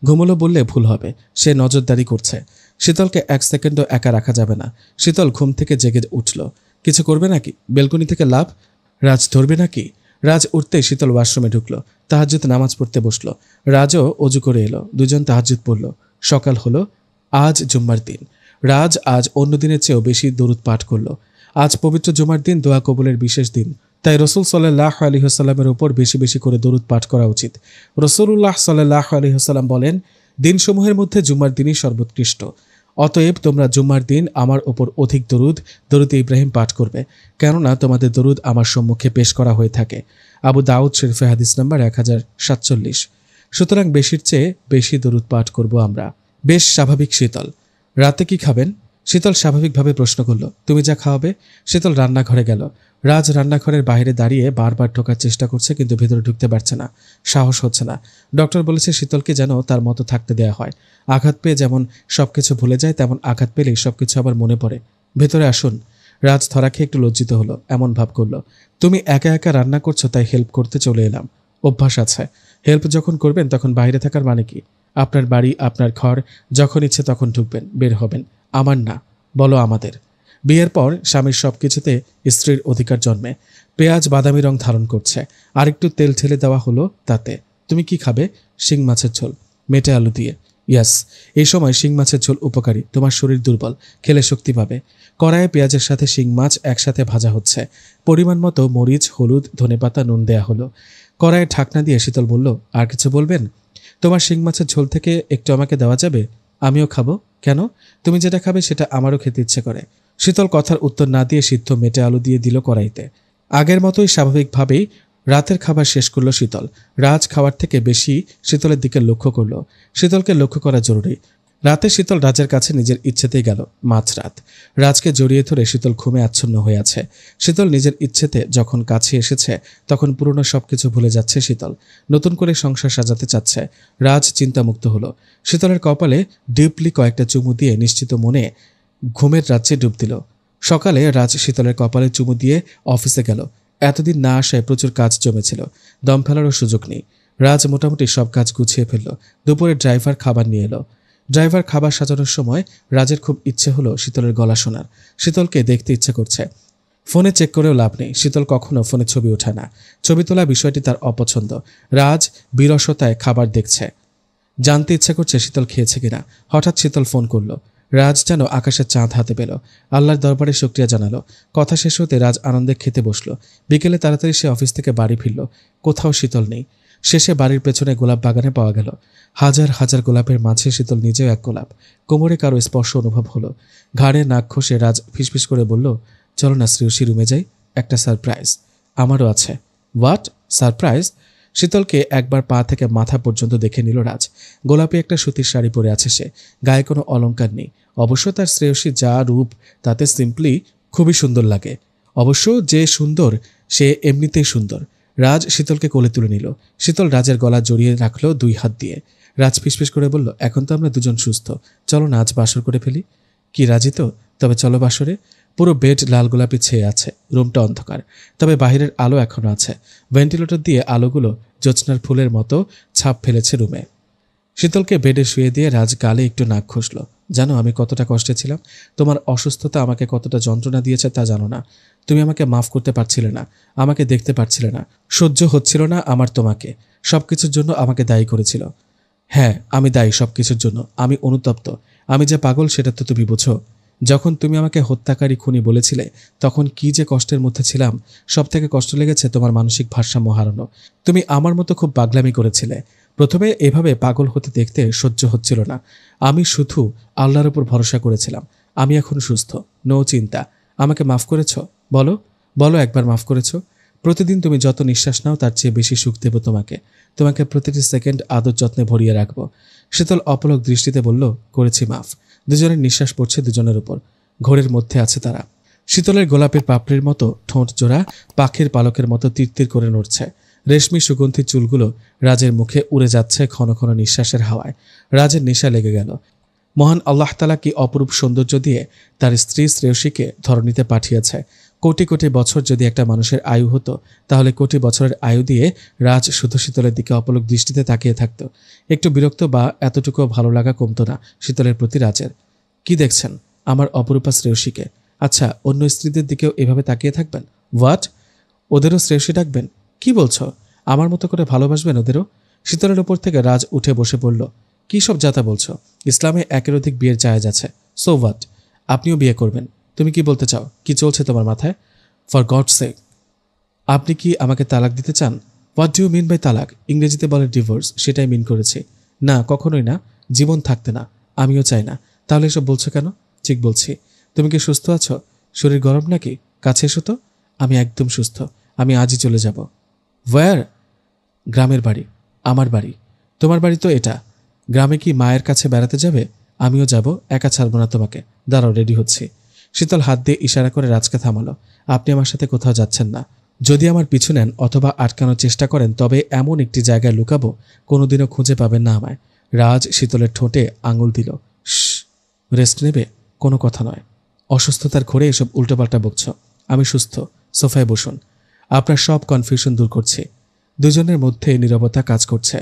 S1: ঘুমোলো বললে ভুল হবে। সে নজরদারি করছে। শীতলকে এক সেকেন্ডও একা রাখা যাবে না। শীতল ঘুম থেকে জেগে উঠল। কিছু করবে নাকি? বেলকনি থেকে লাফ? রাজ ধরবে নাকি? রাজ উঠতেই শীতল ওয়াশরুমে ঢুকলো। তাহাজ্জুদ নামাজ পড়তে বসলো। রাজও অজু করে এলো। দুজন তাহাজ্জুদ পড়ল। সকাল হলো। আজ জুম্মার দিন। রাজ আজ অন্য দিনের চেয়েও বেশি দরুদ পাঠ করল। আজ পবিত্র জুমার দিন, দোয়া কবুলের বিশেষ দিন। তাই রসুল সাল্লাল্লাহু আলাইহি ওয়াসাল্লামের উপর বেশি বেশি করে দরুদ পাঠ করা উচিত। রাসূলুল্লাহ সাল্লাল্লাহু আলাইহি ওয়াসাল্লাম বলেন, দিনসমূহের মধ্যে জুম্মার দিনই সর্বোৎকৃষ্ট। অতএব তোমরা জুম্মার দিন আমার ওপর অধিক দরুদ ইব্রাহিম পাঠ করবে, কেননা তোমাদের দরুদ আমার সম্মুখে পেশ করা হয়ে থাকে। আবু দাউদ শরীফে হাদিস নাম্বার 1047। সুতরাং বেশির চেয়ে বেশি দরুদ পাঠ করব আমরা। বেশ স্বাভাবিক। শীতল, রাতে কি খাবেন? শীতল স্বাভাবিকভাবে প্রশ্ন করল। তুমি যা খাওয়াবে। শীতল রান্নাঘরে গেল। রাজ রান্নাঘরের বাইরে দাঁড়িয়ে বারবার ঢোকার চেষ্টা করছে, কিন্তু ভেতরে ঢুকতে পারছে না, সাহস হচ্ছে না। ডক্টর বলেছে শীতলকে যেন তার মতো থাকতে দেয়া হয়। আঘাত পেয়ে যেমন সবকিছু ভুলে যায়, তেমন আঘাত পেলেই সবকিছু আবার মনে পড়ে। ভেতরে আসুন। রাজ ধরা খেয়ে একটু লজ্জিত হলো, এমন ভাব করলো। তুমি একা একা রান্না করছো, তাই হেল্প করতে চলে এলাম। অভ্যাস আছে। হেল্প যখন করবেন তখন বাইরে থাকার মানে কি? আপনার বাড়ি, আপনার ঘর, যখন ইচ্ছে তখন ঢুকবেন, বের হবেন। আমার না, বলো আমাদের। বিয়ের পর স্বামীর সবকিছুতে স্ত্রীর অধিকার জন্মে। পেঁয়াজ বাদামি রং ধারণ করছে, আরেকটু তেল ঢেলে দেওয়া হলো তাতে। তুমি কি খাবে? শিং মাছের ঝোল, মেটে আলু দিয়ে। ইয়াস, এই সময় শিং মাছের ঝোল উপকারী। তোমার শরীর দুর্বল, খেলে শক্তি পাবে। কড়াইয়ে পেঁয়াজের সাথে শিং মাছ একসাথে ভাজা হচ্ছে। পরিমাণ মতো মরিচ, হলুদ, ধনেপাতা, নুন দেয়া হলো। কড়াইয়ে ঢাকনা দিয়ে শীতল বলল, আর কিছু বলবেন? তোমার শিং মাছের ঝোল থেকে একটু আমাকে দেওয়া যাবে? আমিও খাবো। কেন? তুমি যেটা খাবে সেটা আমারও খেতে ইচ্ছে করে। শীতল কথার উত্তর না দিয়ে সিদ্ধ মেটে আলু দিয়ে দিল কড়াইতে। আগের মতোই স্বাভাবিকভাবেই রাতের খাবার শেষ করলো শীতল। রাজ খাওয়ার থেকে বেশি শীতলের দিকে লক্ষ্য করলো। শীতলকে লক্ষ্য করা জরুরি। রাতে শীতল রাজের কাছে নিজের ইচ্ছেতেই গেল। মাঝরাত। রাজকে জড়িয়ে ধরে শীতল ঘুমে আচ্ছন্ন হয়ে আছে। শীতল নিজের ইচ্ছেতে যখন কাছে এসেছে তখন পুরনো সবকিছু ভুলে যাচ্ছে শীতল। নতুন করে সংসার সাজাতে চাচ্ছে। রাজ চিন্তামুক্ত হলো। শীতলের কপালে ডিপলি কয়েকটা চুমু দিয়ে নিশ্চিত মনে ঘুমের রাজ্যে ডুব দিল। সকালে রাজ শীতলের কপালে চুমু দিয়ে অফিসে গেল। এতদিন না আসায় প্রচুর কাজ জমেছিল, দম ফেলারও সুযোগ নেই। রাজ মোটামুটি সব কাজ গুছিয়ে ফেলল। দুপুরে ড্রাইভার খাবার নিয়ে এলো। ড্রাইভার খাবার সাজানোর সময় রাজের খুব ইচ্ছে হলো শীতলের গলা শোনার। শীতলকে দেখতে ইচ্ছে করছে। ফোনে চেক করেও লাভ নেই, শীতল কখনো ফোনে ছবি ওঠায় না। ছবি তোলা বিষয়টি তার অপছন্দ। রাজ বিরসতায় খাবার দেখছে, জানতে ইচ্ছে করছে শীতল খেয়েছে কিনা। হঠাৎ শীতল ফোন করলো। রাজ যেন আকাশের চাঁদ হাতে পেল। আল্লাহর দরবারে শুকরিয়া জানালো। কথা শেষ হতে রাজ আনন্দে খেতে বসলো। বিকেলে তাড়াতাড়ি সে অফিস থেকে বাড়ি ফিরল। কোথাও শীতল নেই। শেষে বাড়ির পেছনে গোলাপ বাগানে পাওয়া গেল। হাজার হাজার গোলাপের মাঝে শীতল নিজেও এক গোলাপ। কোমরে কারো স্পর্শ অনুভব হলো। ঘাড়ে নাক ঘষে রাজ ফিসফিস করে বলল, চলো না শ্রেয়সী রুমে যাই, একটা সারপ্রাইজ আমারও আছে। What surprise? শীতলকে একবার পা থেকে মাথা পর্যন্ত দেখে নিল রাজ। গোলাপি একটা সুতির শাড়ি পরে আছে সে, গায়ে কোনো অলংকার নেই। অবশ্য তার শ্রেয়সী যা রূপ, তাতে সিম্পলি খুবই সুন্দর লাগে। অবশ্য যে সুন্দর সে এমনিতেই সুন্দর। রাজ শীতলকে কোলে তুলে নিল। শীতল রাজের গলা জড়িয়ে রাখলো 2 হাত দিয়ে। রাজ ফিসফিস করে বলল, এখন তো আমরা দুজন সুস্থ, চলো না আজ বাসর করে ফেলি। কি রাজি তো? তবে চলো বাসরে। পুরো বেড লাল গোলাপি ছেয়ে আছে। রুমটা অন্ধকার, তবে বাহিরের আলো এখনো আছে। ভেন্টিলেটর দিয়ে আলোগুলো জ্যোৎস্নার ফুলের মতো ছাপ ফেলেছে রুমে। শীতলকে বেডে শুয়ে দিয়ে রাজ গালে একটু নাক ঘষল। জানো আমি কতটা কষ্টে ছিলাম? তোমার অসুস্থতা আমাকে কতটা যন্ত্রণা দিয়েছে তা জানো না। তুমি আমাকে মাফ করতে পারছিলে না, আমাকে দেখতে পারছিলে না, সহ্য হচ্ছিল না আমার তোমাকে। সবকিছুর জন্য আমাকে দায়ী করেছিল। হ্যাঁ, আমি দায়ী সবকিছুর জন্য। আমি অনুতপ্ত। আমি যে পাগল সেটা তো তুমি বুঝো। যখন তুমি আমাকে হত্যাকারী খুনি বলেছিলে তখন কি যে কষ্টের মধ্যে ছিলাম। সব থেকে কষ্ট লেগেছে তোমার মানসিক ভারসাম্য হারানো। তুমি আমার মতো খুব পাগলামি করেছিলে। প্রথমে এভাবে পাগল হতে দেখতে সহ্য হচ্ছিল না। আমি শুধু আল্লাহর উপর ভরসা করেছিলাম। আমি এখন সুস্থ, নো চিন্তা। আমাকে মাফ করেছ? বলো বলো, একবার মাফ করেছ? প্রতিদিন তুমি যত নিঃশ্বাস নাও তার চেয়ে বেশি সুখ দেব তোমাকে। তোমাকে প্রতিটি সেকেন্ড আদর যত্নে ভরিয়ে রাখবো। শীতল অপলক দৃষ্টিতে বলল, করেছি মাফ। দুজনের নিঃশ্বাস পড়ছে দুজনের উপর। ঘোরের মধ্যে আছে তারা। শীতলের গোলাপের পাপড়ির মতো ঠোঁট জোড়া পাখির পালকের মতো তিরতির করে নড়ছে। রেশমি সুগন্ধি চুলগুলো রাজের মুখে উড়ে যাচ্ছে ক্ষণ ক্ষণ নিঃশ্বাসের হাওয়ায়। রাজের নেশা লেগে গেল। মহান আল্লাহ তাআলা কি অপরূপ সৌন্দর্য দিয়ে তার স্ত্রী শ্রেয়সীকে ধরণীতে পাঠিয়েছে। কোটি কোটি বছর যদি একটা মানুষের আয়ু হতো, তাহলে কোটি বছরের আয়ু দিয়ে রাজ শুধু শীতলের দিকে অপলক দৃষ্টিতে তাকিয়ে থাকত। একটু বিরক্ত বা এতটুকুও ভালো লাগা কমতো না শীতলের প্রতি রাজের। কি দেখছেন? আমার অপরূপা শ্রেয়সীকে। আচ্ছা, অন্য স্ত্রীদের দিকেও এভাবে তাকিয়ে থাকবেন? হোয়াট? ওদেরও শ্রেয়সী ডাকবেন? কি বলছো? আমার মতো করে ভালোবাসবেন ওদেরও? শীতলের ওপর থেকে রাজ উঠে বসে পড়ল। কী সব যাতা বলছো? ইসলামে একের অধিক বিয়ের জায়েজ আছে। So what? আপনিও বিয়ে করবেন? তুমি কি বলতে চাও? কি চলছে তোমার মাথায়? ফর গডস সেক, আপনি কি আমাকে তালাক দিতে চান? What do you mean by তালাক? ইংরেজিতে বলে ডিভোর্স, সেটাই মিন করেছি। না, কখনোই না। জীবন থাকতে না। আমিও চাই না। তাহলে এসব বলছো কেন? ঠিক বলছি। তুমি কি সুস্থ আছো? শরীর গরম নাকি? কাছে এসো তো। আমি একদম সুস্থ। আমি আজই চলে যাব। ওয়্যার? গ্রামের বাড়ি। আমার বাড়ি। তোমার বাড়ি তো এটা। গ্রামে কি মায়ের কাছে বেড়াতে যাবে? আমিও যাব, একা ছাড়বো না তোমাকে। দাঁড়াও, রেডি হচ্ছি। শীতল হাত দিয়ে ইশারা করে রাজকে থামালো। আপনি আমার সাথে কোথাও যাচ্ছেন না। যদি আমার পিছু নেন অথবা আটকানোর চেষ্টা করেন তবে এমন একটি জায়গায় লুকাবো কোনোদিনও খুঁজে পাবেন না আমায়। রাজ শীতলের ঠোঁটে আঙুল দিল। শশ, রেস্ট নেবে? কোনো কথা নয়। অসুস্থতার ঘোরে এসব উল্টোপাল্টা বকছ। আমি সুস্থ। সোফায় বসুন। আপনার সব কনফিউশন দূর করছি। দুজনের মধ্যে নীরবতা কাজ করছে।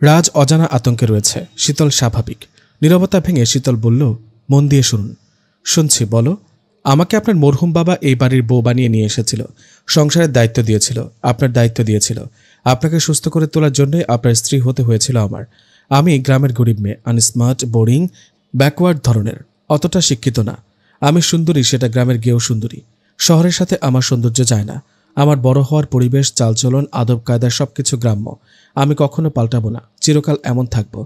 S1: রাজ অজানা আতঙ্কে রয়েছে, শীতল স্বাভাবিক। নীরবতা ভেঙে শীতল বলল, মন দিয়ে শুনুন। শুনছি, বলো। আমাকে আপনার মরহুম বাবা এই বাড়ির বউ বানিয়ে নিয়ে এসেছিল। সংসারের দায়িত্ব দিয়েছিল, আপনার দায়িত্ব দিয়েছিল। আপনাকে সুস্থ করে তোলার জন্যই আপনার স্ত্রী হতে হয়েছিল আমার। আমি গ্রামের গরিব মেয়ে, আনস্মার্ট, বোরিং, ব্যাকওয়ার্ড ধরনের, অতটা শিক্ষিত না। আমি সুন্দরী, সেটা গ্রামের গেও সুন্দরী। শহরের সাথে আমার সৌন্দর্য যায় না। আমার বড় হওয়ার পরিবেশ, চালচলন, আদব কায়দা সবকিছু গ্রাম্য। আমি কখনো পাল্টাবো না, চিরকাল এমন থাকবো।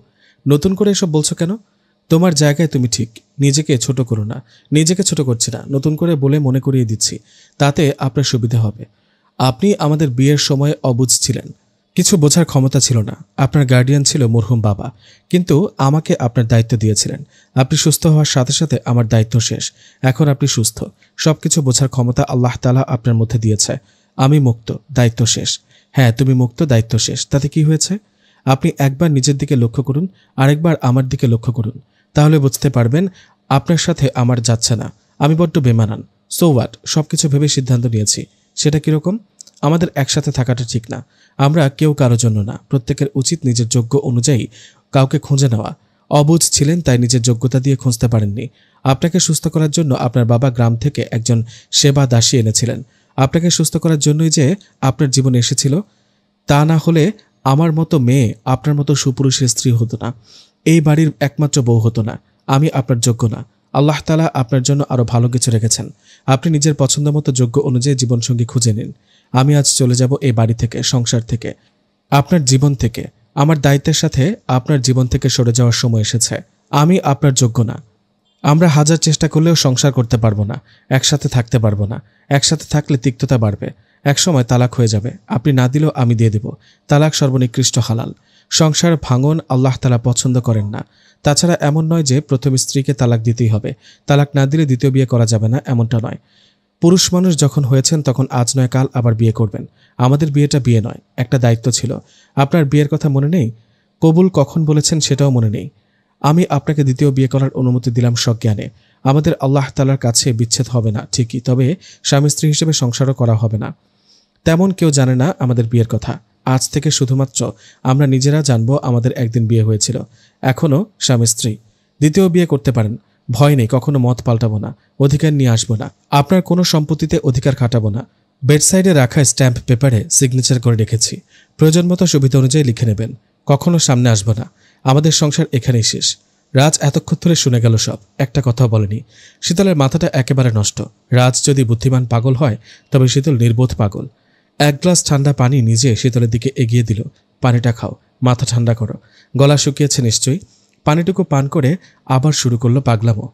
S1: নতুন করে এসব বলছো কেন? তোমার জায়গায় তুমি ঠিক। নিজেকে ছোট করো না। নিজেকে ছোট করছি না, নতুন করে বলে মনে করিয়ে দিচ্ছি। তাতে আপনার সুবিধা হবে। আপনি আমাদের বিয়ের সময় অবুঝ ছিলেন, কিছু বোঝার ক্ষমতা ছিল না। আপনার গার্ডিয়ান ছিল মরহুম বাবা, কিন্তু আমাকে আপনার দায়িত্ব দিয়েছিলেন। আপনি সুস্থ হওয়ার সাথে সাথে আমার দায়িত্ব শেষ। এখন আপনি সুস্থ, সবকিছু বোঝার ক্ষমতা আল্লাহ তাআলা আপনার মধ্যে দিয়েছে। আমি মুক্ত, দায়িত্ব শেষ। হ্যাঁ, তুমি মুক্ত, দায়িত্ব শেষ। তাতে কি হয়েছে? আপনি একবার নিজের দিকে লক্ষ্য করুন, আরেকবার আমার দিকে লক্ষ্য করুন। তাহলে বুঝতে পারবেন আপনার সাথে আমার যাচ্ছে না। আমি বড্ড বেমানান। So what? সবকিছু ভেবে সিদ্ধান্ত নিয়েছি। সেটা কিরকম? আমাদের একসাথে থাকাটা ঠিক না। আমরা কেউ কারো জন্য না। প্রত্যেকের উচিত নিজের যোগ্য অনুযায়ী কাউকে খুঁজে নেওয়া। অবুঝ ছিলেন তাই নিজের যোগ্যতা দিয়ে খুঁজতে পারেননি। আপনাকে সুস্থ করার জন্য আপনার বাবা গ্রাম থেকে একজন সেবা দাসী এনেছিলেন। আপনাকে সুস্থ করার জন্যই যে আপনার জীবনে এসেছিল। তা না হলে আমার মতো মেয়ে আপনার মতো সুপুরুষের স্ত্রী হতো না, এই বাড়ির একমাত্র বউ হতো না। আমি আপনার যোগ্য না। আল্লাহ তাআলা আপনার জন্য আরো ভালো কিছু রেখেছেন। আপনি নিজের পছন্দ মতো যোগ্য অনুযায়ী জীবনসঙ্গী খুঁজে নিন। আমি আজ চলে যাব এই বাড়ি থেকে, সংসার থেকে, আপনার জীবন থেকে। আমার দায়িত্বের সাথে আপনার জীবন থেকে সরে যাওয়ার সময় এসেছে। আমি আপনার যোগ্য না। আমরা হাজার চেষ্টা করলেও সংসার করতে পারবো না, একসাথে থাকতে পারবো না। একসাথে থাকলে তিক্ততা বাড়বে, একসময় তালাক হয়ে যাবে। আপনি না দিলেও আমি দিয়ে দেব। তালাক সর্বনিকৃষ্ট হালাল। সংসার ভাঙন আল্লাহ তাআলা পছন্দ করেন না। তাছাড়া এমন নয় যে প্রথম স্ত্রীকে তালাক দিতেই হবে, তালাক না দিলে দ্বিতীয় বিয়ে করা যাবে না, এমনটা নয়। পুরুষ মানুষ যখন হয়েছেন তখন আজ নয় কাল আবার বিয়ে করবেন। আমাদের বিয়েটা বিয়ে নয়, একটা দায়িত্ব ছিল। আপনার বিয়ের কথা মনে নেই? কবুল কখন বলেছেন সেটাও মনে নেই। আমি আপনাকে দ্বিতীয় বিয়ে করার অনুমতি দিলাম সজ্ঞানে। আমাদের আল্লাহ তাআলার কাছে বিচ্ছেদ হবে না ঠিকই, তবে স্বামী স্ত্রী হিসেবে সংসারও করা হবে না। তেমন কেউ জানে না আমাদের বিয়ের কথা। আজ থেকে শুধুমাত্র আমরা নিজেরা জানবো আমাদের একদিন বিয়ে হয়েছিল। এখনও স্বামী স্ত্রী। দ্বিতীয় বিয়ে করতে পারেন, ভয় নেই, কখনো মত পাল্টাবো না, অধিকার নিয়ে আসবো না, আপনার কোনো সম্পত্তিতে অধিকার খাটাবো না। বেডসাইডে রাখা স্ট্যাম্প পেপারে সিগনেচার করে রেখেছি, প্রয়োজন মতো সুবিধা অনুযায়ী লিখে নেবেন। কখনো সামনে আসবো না, আমাদের সংসার এখানেই শেষ। রাজ এতক্ষণ ধরে শুনে গেল সব, একটা কথাও বলেনি। শীতলের মাথাটা একেবারে নষ্ট। রাজ যদি বুদ্ধিমান পাগল হয় তবে শীতল নির্বোধ পাগল। এক গ্লাস ঠান্ডা পানি নিজে শীতলের দিকে এগিয়ে দিল। পানিটা খাও, মাথা ঠান্ডা করো। গলা শুকিয়েছে নিশ্চয়ই। পানিটুকু পান করে আবার শুরু করলো পাগলামো।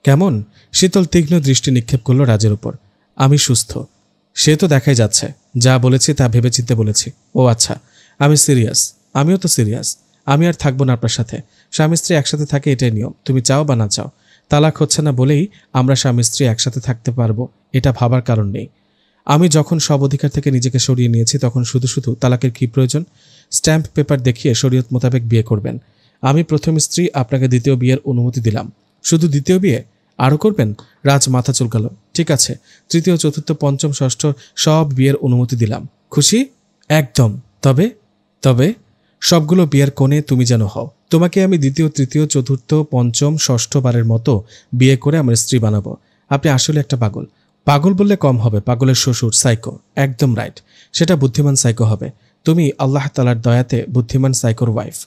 S1: কেমন? শীতল তীক্ষ্ণ দৃষ্টি নিক্ষেপ করলো রাজের উপর। আমি সুস্থ। সে তো দেখাই যাচ্ছে। যা বলেছি তা ভেবেচিন্তে বলেছি। ও আচ্ছা, আমি সিরিয়াস। আমিও তো সিরিয়াস। আমি আর থাকবো না আপনার সাথে। স্বামী স্ত্রী একসাথে থাকে, এটাই নিয়ম। তুমি চাও বা না চাও। তালাক হচ্ছে না বলেই আমরা স্বামী স্ত্রী একসাথে থাকতে পারবো, এটা ভাবার কারণ নেই। আমি যখন সব অধিকার থেকে নিজেকে সরিয়ে নিয়েছি তখন শুধু শুধু তালাকের কি প্রয়োজন? স্ট্যাম্প পেপার দেখিয়ে শরীয়ত মোতাবেক বিয়ে করবেন। আমি প্রথম স্ত্রী, আপনাকে দ্বিতীয় বিয়ের অনুমতি দিলাম। শুধু দ্বিতীয় বিয়ে? আরও করবেন? রাজ মাথা চুলকালো। ঠিক আছে, তৃতীয়, চতুর্থ, পঞ্চম, ষষ্ঠ সব বিয়ের অনুমতি দিলাম। খুশি? একদম। তবে তবে সবগুলো বিয়ের কোণে তুমি যেন হও। তোমাকে আমি দ্বিতীয়, তৃতীয়, চতুর্থ, পঞ্চম, ষষ্ঠবারের মতো বিয়ে করে আমার স্ত্রী বানাবো। আপনি আসলে একটা পাগল। পাগল বললে কম হবে, পাগলের শ্বশুর, সাইকো। একদম রাইট, সেটা বুদ্ধিমান সাইকো হবে। তুমি আল্লাহ তাআলার দয়াতে বুদ্ধিমান সাইকোর ওয়াইফ।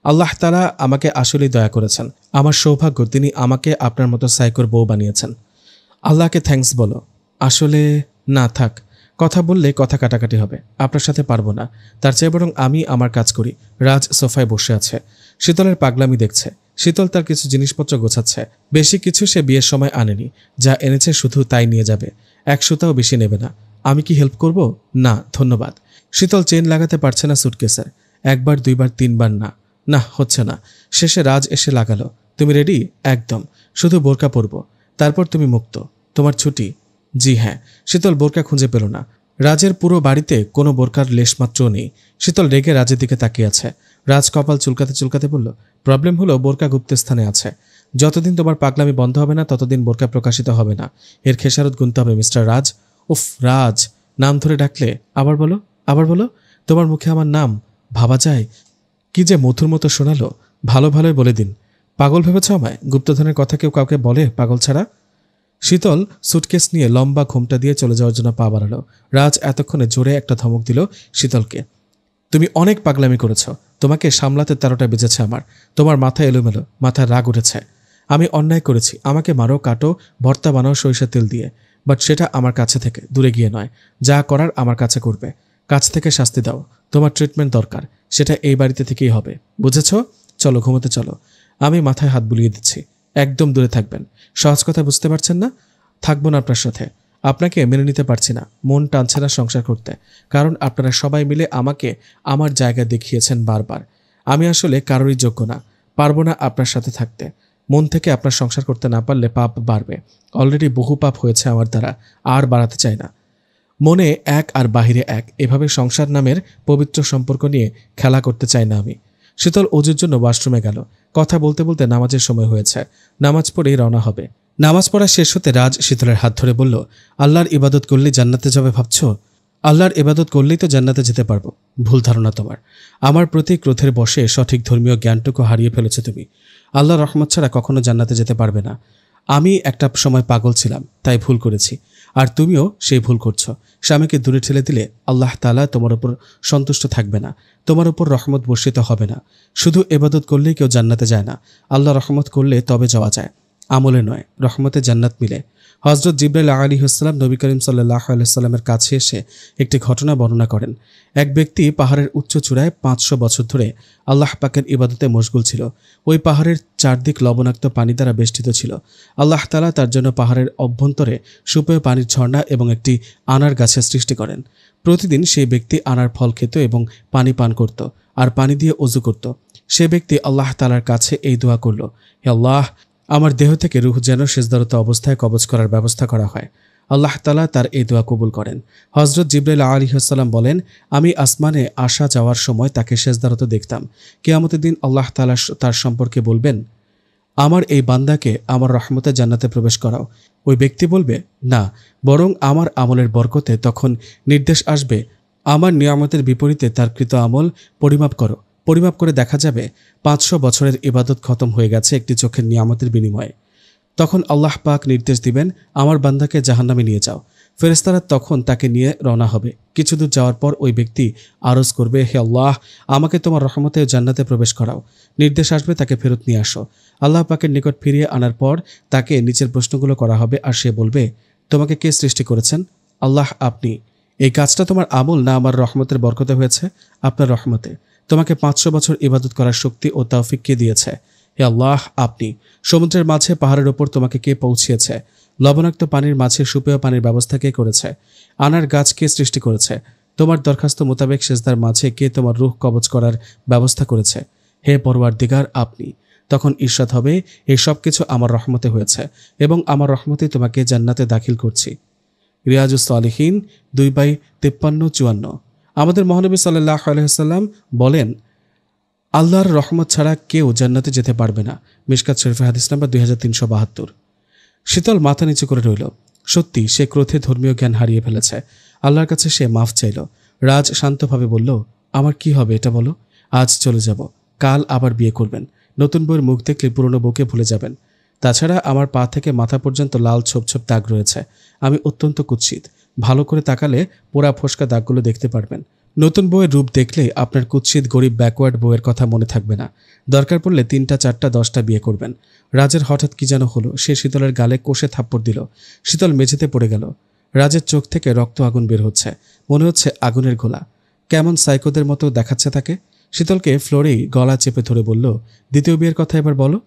S1: আল্লাহ তাআলা আমাকে আসলেই দয়া করেছেন। আমার সৌভাগ্য তিনি আমাকে আপনার মতো সাইকোর বউ বানিয়েছেন। আল্লাহকে থ্যাঙ্কস বলো। আসলে না, থাক। কথা বললে কথা কাটাকাটি হবে। আপনার সাথে পারবো না। তার চেয়ে বরং আমি আমার কাজ করি। রাজ সোফায় বসে আছে, শীতলের পাগলামি দেখছে। শীতল তার কিছু জিনিসপত্র গোছাচ্ছে। বেশি কিছু সে বিয়ের সময় আনেনি। যা এনেছে শুধু তাই নিয়ে যাবে, 1 সুতাও বেশি নেবে না। আমি কি হেল্প করব? না ধন্যবাদ। শীতল চেন লাগাতে পারছে না সুটকেসে। একবার, দুইবার, তিনবার, না না, হচ্ছে না। শেষে রাজ এসে লাগালো। তুমি রেডি? একদম। শুধু বোরকা পরব, তারপর তুমি মুক্ত। তোমার ছুটি? জি হ্যাঁ। শীতল বোরকা খুঁজে পেল না। রাজের পুরো বাড়িতে কোনো বোরকার লেশমাত্রও নেই। শীতল রেগে রাজের দিকে তাকিয়ে আছে। রাজ কপাল চুলকাতে চুলকাতে বলল, প্রবলেম হলো বোরকা গুপ্ত স্থানে আছে। যতদিন তোমার পাগলামি বন্ধ হবে না ততদিন বোরকা প্রকাশিত হবে না। এর খেসারত গুনতে হবে মিস্টার রাজ। উফ রাজ, নাম ধরে ডাকলে। আবার বলো, আবার বলো। তোমার মুখে আমার নাম, ভাবা যায়? কি যে মধুর মতো শোনালো। ভালো ভালোই বলে দিন। পাগল ভেবেছ আমায়? গুপ্তধনের কথা কেউ কাউকে বলে পাগল ছাড়া? শীতল সুটকেস নিয়ে লম্বা ঘোমটা দিয়ে চলে যাওয়ার জন্য পা বাড়ালো। রাজ এতক্ষণে জোরে একটা ধমক দিল শীতলকে। তুমি অনেক পাগলামি করেছ। তোমাকে সামলাতে 13টা বেজেছে আমার। তোমার মাথা এলোমেলো, মাথায় রাগ উঠেছে। আমি অন্যায় করেছি। আমাকে মারো, কাটো, ভর্তা বানাও সরিষার তেল দিয়ে, বাট সেটা আমার কাছে থেকে, দূরে গিয়ে নয়। যা করার আমার কাছে করবে। কাছ থেকে শাস্তি দাও। তোমার ট্রিটমেন্ট দরকার, সেটা এই বাড়িতে থেকেই হবে। বুঝেছ? চলো ঘুমোতে চলো। আমি মাথায় হাত বুলিয়ে দিচ্ছি। একদম দূরে থাকবেন। সহজ কথা বুঝতে পারছেন না? থাকবো না আপনার সাথে। আপনাকে মেনে নিতে পারছি না। মন টানছে না সংসার করতে। কারণ আপনারা সবাই মিলে আমাকে আমার জায়গা দেখিয়েছেন বারবার। আমি আসলে কারোরই যোগ্য না। পারবো না আপনার সাথে থাকতে। মন থেকে আপনার সংসার করতে না পারলে পাপ বাড়বে। অলরেডি বহু পাপ হয়েছে আমার দ্বারা, আর বাড়াতে চাই না। মনে এক আর বাহিরে এক, এভাবে সংসার নামের পবিত্র সম্পর্ক নিয়ে খেলা করতে চাই না আমি। শীতল অজুর জন্য ওয়াশরুমে গেল। কথা বলতে বলতে নামাজের সময় হয়েছে। নামাজ পড়েই রওনা হবে। নামাজ পড়া শেষ হতে রাজ শীতলের হাত ধরে বলল, আল্লাহর ইবাদত করলেই জান্নাতে যাবে ভাবছ? আল্লাহর ইবাদত করলেই তো জান্নাতে যেতে পারবো। ভুল ধারণা তোমার। আমার প্রতি ক্রোধের বশে সঠিক ধর্মীয় জ্ঞানটুকু হারিয়ে ফেলেছো তুমি। আল্লাহর রহমত ছাড়া কখনো জান্নাতে যেতে পারবে না। আমি একটা সময় পাগল ছিলাম, তাই ভুল করেছি। আর তুমিও সেই ভুল করছো। স্বামীকে দূরে ঠেলে দিলে আল্লাহ তাআলা তোমার উপর সন্তুষ্ট থাকবে না। তোমার উপর রহমত বর্ষিত হবে না। শুধু ইবাদত করলেই কেউ জান্নাতে যায় না। আল্লাহ রহমত করলে তবে যাওয়া যায়, আমলে নয়। রহমতে জান্নাত মিলে। হযরত জিবরাইল আলাইহিস সালাম নবী করিম সাল্লাল্লাহু আলাইহি সাল্লামের কাছে এসে একটি ঘটনা বর্ণনা করেন। এক ব্যক্তি পাহাড়ের উচ্চ চূড়ায় 500 বছর ধরে আল্লাহ পাকের ইবাদতে মশগুল ছিল। ওই পাহাড়ের চারদিক লবণাক্ত পানি দ্বারা বেষ্টিত ছিল। আল্লাহ তাআলা তার জন্য পাহাড়ের অভ্যন্তরে সুপেয় পানির ঝর্ণা এবং একটি আনার গাছের সৃষ্টি করেন। প্রতিদিন সেই ব্যক্তি আনার ফল খেত এবং পানি পান করত, আর পানি দিয়ে ওযু করত। সে ব্যক্তি আল্লাহ তাআলার কাছে এই দোয়া করল, হে আল্লাহ, আমার দেহ থেকে রূহ যেন সিজদারত অবস্থায় কবজ করার ব্যবস্থা করা হয়। আল্লাহ তাআলা তার এই দোয়া কবুল করেন। হযরত জিবরাইল আলাইহিস সালাম বলেন, আমি আসমানে আসা যাওয়ার সময় তাকে সিজদারত দেখতাম। কিয়ামতের দিন আল্লাহ তাআলা তার সম্পর্কে বলবেন, আমার এই বান্দাকে আমার রহমতের জান্নাতে প্রবেশ করাও। ওই ব্যক্তি বলবে, না, বরং আমার আমলের বরকতে তখন নির্দেশ আসবে, আমার নিয়ামতের বিপরীতে তার কৃত আমল পরিমাপ করো। পরিমাপ করে দেখা যাবে 500 বছরের ইবাদত খতম হয়ে গেছে একটি চোখের নিয়ামতের বিনিময়ে। তখন আল্লাহ পাক নির্দেশ দিবেন, আমার বান্দাকে জাহান্নামে নিয়ে যাও। ফেরেশতারা তখন তাকে নিয়ে রওনা হবে। কিছু দূর যাওয়ার পর ওই ব্যক্তি আরজ করবে, হে আল্লাহ, আমাকে তোমার রহমতে জান্নাতে প্রবেশ করাও। নির্দেশ আসবে, তাকে ফেরত নিয়ে আসো। আল্লাহ পাকের নিকট ফিরিয়ে আনার পর তাকে নিচের প্রশ্নগুলো করা হবে, আর সে বলবে, তোমাকে কে সৃষ্টি করেছেন? আল্লাহ, আপনি। এই কাজটা তোমার আমল না আমার রহমতের বরকতে হয়েছে? আপনার রহমতে। তোমাকে 500 বছর ইবাদত করার শক্তি ও তৌফিক কে দিয়েছে? হে আল্লাহ, আপনি। সমুদ্রের মাঝে পাহাড়ের ওপর তোমাকে কে পৌঁছিয়েছে? লবণাক্ত পানির মাঝে সুপেয় পানির ব্যবস্থা কে করেছে? আনার গাছ কে সৃষ্টি করেছে? তোমার দরখাস্ত মোতাবেক সেজদার মাঝে কে তোমার রূহ কবজ করার ব্যবস্থা করেছে? হে পরওয়ারদিগার, আপনি। তখন ঈর্ষাদ হবে, এই সব কিছু আমার রহমতে হয়েছে এবং আমার রহমতে তোমাকে জান্নাতে দাখিল করছি। রিয়াজুস সালিহিন 2/53-54। আমাদের মহানবী সাল্লাল্লাহু আলাইহি ওয়াসাল্লাম বলেন, আল্লাহর রহমত ছাড়া কেউ জান্নাতে যেতে পারবে না। মিশকাত শরীফে হাদিস নাম্বার 2372। শীতল মাথা নিচু করে রইল। সত্যি সে ক্রোধে ধর্মীয় জ্ঞান হারিয়ে ফেলেছে। আল্লাহর কাছে সে মাফ চাইল। রাজ শান্তভাবে বলল, আমার কি হবে এটা বলো? আজ চলে যাব, কাল আবার বিয়ে করবেন। নতুন বউয়ের মুখ দেখলে পুরনো বউকে ভুলে যাবেন। তাছাড়া আমার পা থেকে মাথা পর্যন্ত লাল ছোপ ছোপ দাগ রয়েছে। আমি অত্যন্ত কুৎসিত। ভালো করে তাকালে পোড়া ফোসকা দাগগুলো দেখতে পারবেন। নতুন বউয়ের রূপ দেখলে আপনার কুৎসিত গরিব ব্যাকওয়ার্ড বউয়ের কথা মনে থাকবে না। দরকার পড়লে 3টা 4টা 10টা বিয়ে করবেন। রাজের হঠাৎ কি যেন হলো, সে শীতলের গালে কষে থাপ্পড় দিল। শীতল মেঝেতে পড়ে গেল। রাজের চোখ থেকে রক্ত আগুন বের হচ্ছে, মনে হচ্ছে আগুনের গোলা। কেমন সাইকোদের মতো দেখাচ্ছে তাকে। শীতলকে ফ্লোরেই গলা চেপে ধরে বলল, দ্বিতীয় বিয়ের কথা এবার বলো।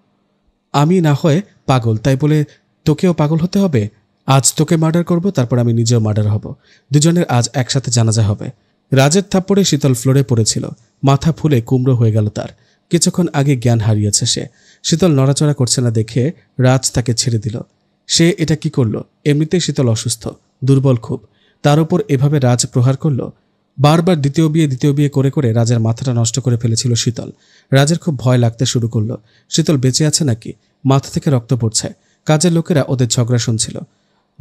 S1: আমি না হয় পাগল, তাই বলে তোকেও পাগল হতে হবে? আজ তোকে মার্ডার করব, তারপর আমি নিজেও মার্ডার হব। দুজনের আজ একসাথে জানাজা হবে। রাজের থাপ্পড়ে শীতল ফ্লোরে পড়েছিল। মাথা ফুলে কুমড়ো হয়ে গেল তার। কিছুক্ষণ আগে জ্ঞান হারিয়েছে সে। শীতল নড়াচড়া করছে না দেখে রাজ তাকে ছেড়ে দিল। সে এটা কি করল? এমনিতেই শীতল অসুস্থ, দুর্বল খুব, তার উপর এভাবে রাজ প্রহার করল। বারবার দ্বিতীয় বিয়ে করে করে রাজের মাথাটা নষ্ট করে ফেলেছিল শীতল। রাজের খুব ভয় লাগতে শুরু করলো। শীতল বেঁচে আছে নাকি? মাথা থেকে রক্ত পড়ছে। কাজের লোকেরা ওদের ঝগড়া শুনছিল।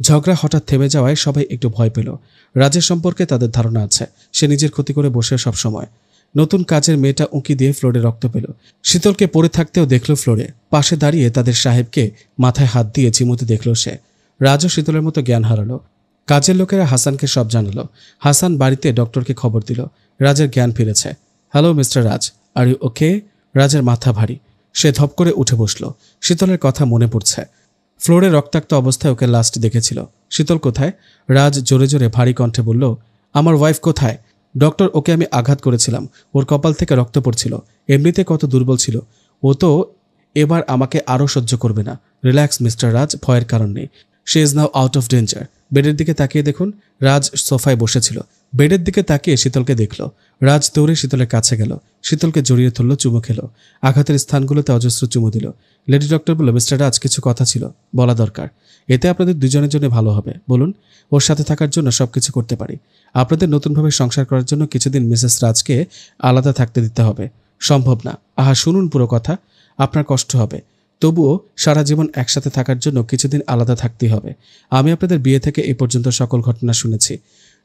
S1: ঝগড়া হঠাৎ থেমে যাওয়ায় সবাই একটু ভয় পেল। রাজের সম্পর্কে তাদের ধারণা আছে সে নিজের ক্ষতি করে বসে সব সময়। নতুন কাজের মেয়েটা উঁকি দিয়ে ফ্লোরে রক্ত পেল। শীতলকে পড়ে থাকতেও দেখল ফ্লোরে। পাশে দাঁড়িয়ে তাদের সাহেবকে মাথায় হাত দিয়ে চিমুতে দেখল সে। রাজও শীতলের মতো জ্ঞান হারালো। কাজের লোকেরা হাসানকে সব জানালো। হাসান বাড়িতে ডক্টরকে খবর দিল, রাজের জ্ঞান ফিরেছে। Hello mister Raj, are you okay? রাজের মাথা ভারী। সে ধপ করে উঠে বসল। শীতলের কথা মনে পড়ছে। ফ্লোরে রক্তাক্ত অবস্থায় ওকে লাস্ট দেখেছিল। শীতল কোথায়? রাজ জোরে জোরে ভারী কণ্ঠে বলল, আমার ওয়াইফ কোথায়? ডক্টর, ওকে আমি আঘাত করেছিলাম, ওর কপাল থেকে রক্ত পড়ছিল। এমনিতে কত দুর্বল ছিল ও, তো এবার আমাকে আরও সহ্য করবে না। রিল্যাক্স মিস্টার রাজ, ভয়ের কারণ নেই। She is now out of danger. বেডের দিকে তাকিয়ে দেখুন। রাজ সোফায় বসেছিল। বেডের দিকে তাকিয়ে শীতলকে দেখল। রাজ দৌড়ে শীতলের কাছে গেল, শীতলকে জড়িয়ে ধরল, চুমু খেল। আঘাতের স্থানগুলোতে অজস্র চুমু দিল। লেডি ডক্টর বলল, মিস্টার রাজ, কিছু কথা ছিল, বলা দরকার। এতে আপনাদের দুজনের জন্য ভালো হবে। বলুন। ওর সাথে থাকার জন্য সবকিছু করতে পারি। আপনাদের নতুনভাবে সংসার করার জন্য কিছুদিন মিসেস রাজকে আলাদা থাকতে দিতে হবে। সম্ভব না। আহা, শুনুন পুরো কথা। আপনার কষ্ট হবে, তবুও সারা জীবন একসাথে থাকার জন্য কিছুদিন আলাদা থাকতেই হবে। আমি আপনাদের বিয়ে থেকে এই পর্যন্ত সকল ঘটনা শুনেছি,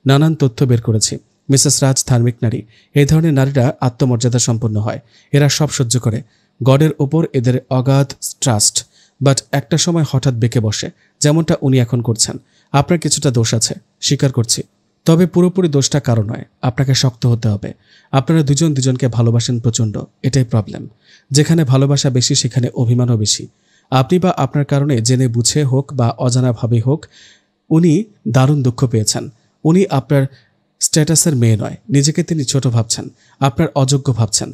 S1: নানান তথ্য বের করেছি। মিসেস রাজ ধার্মিক নারী। এই ধরনের নারীরা আত্মমর্যাদা সম্পন্ন হয়। এরা সব সহ্য করে। গডের ওপর এদের অগাধ ট্রাস্ট। বাট একটা সময় হঠাৎ বেঁকে বসে, যেমনটা উনি এখন করছেন। আপনার কিছুটা দোষ আছে, স্বীকার করছি, তবে পুরোপুরি দোষটা কারো নয়। আপনাকে শক্ত হতে হবে। আপনারা দুজন দুজনকে ভালোবাসেন প্রচণ্ড, এটাই প্রবলেম। যেখানে ভালোবাসা বেশি সেখানে অভিমানও বেশি। আপনি বা আপনার কারণে জেনে বুঝে হোক বা অজানাভাবে হোক উনি দারুণ দুঃখ পেয়েছেন। উনি আপনার স্ট্যাটাসের মেয়ে নয়, নিজেকে তিনি ছোট ভাবছেন, আপনার অযোগ্য ভাবছেন।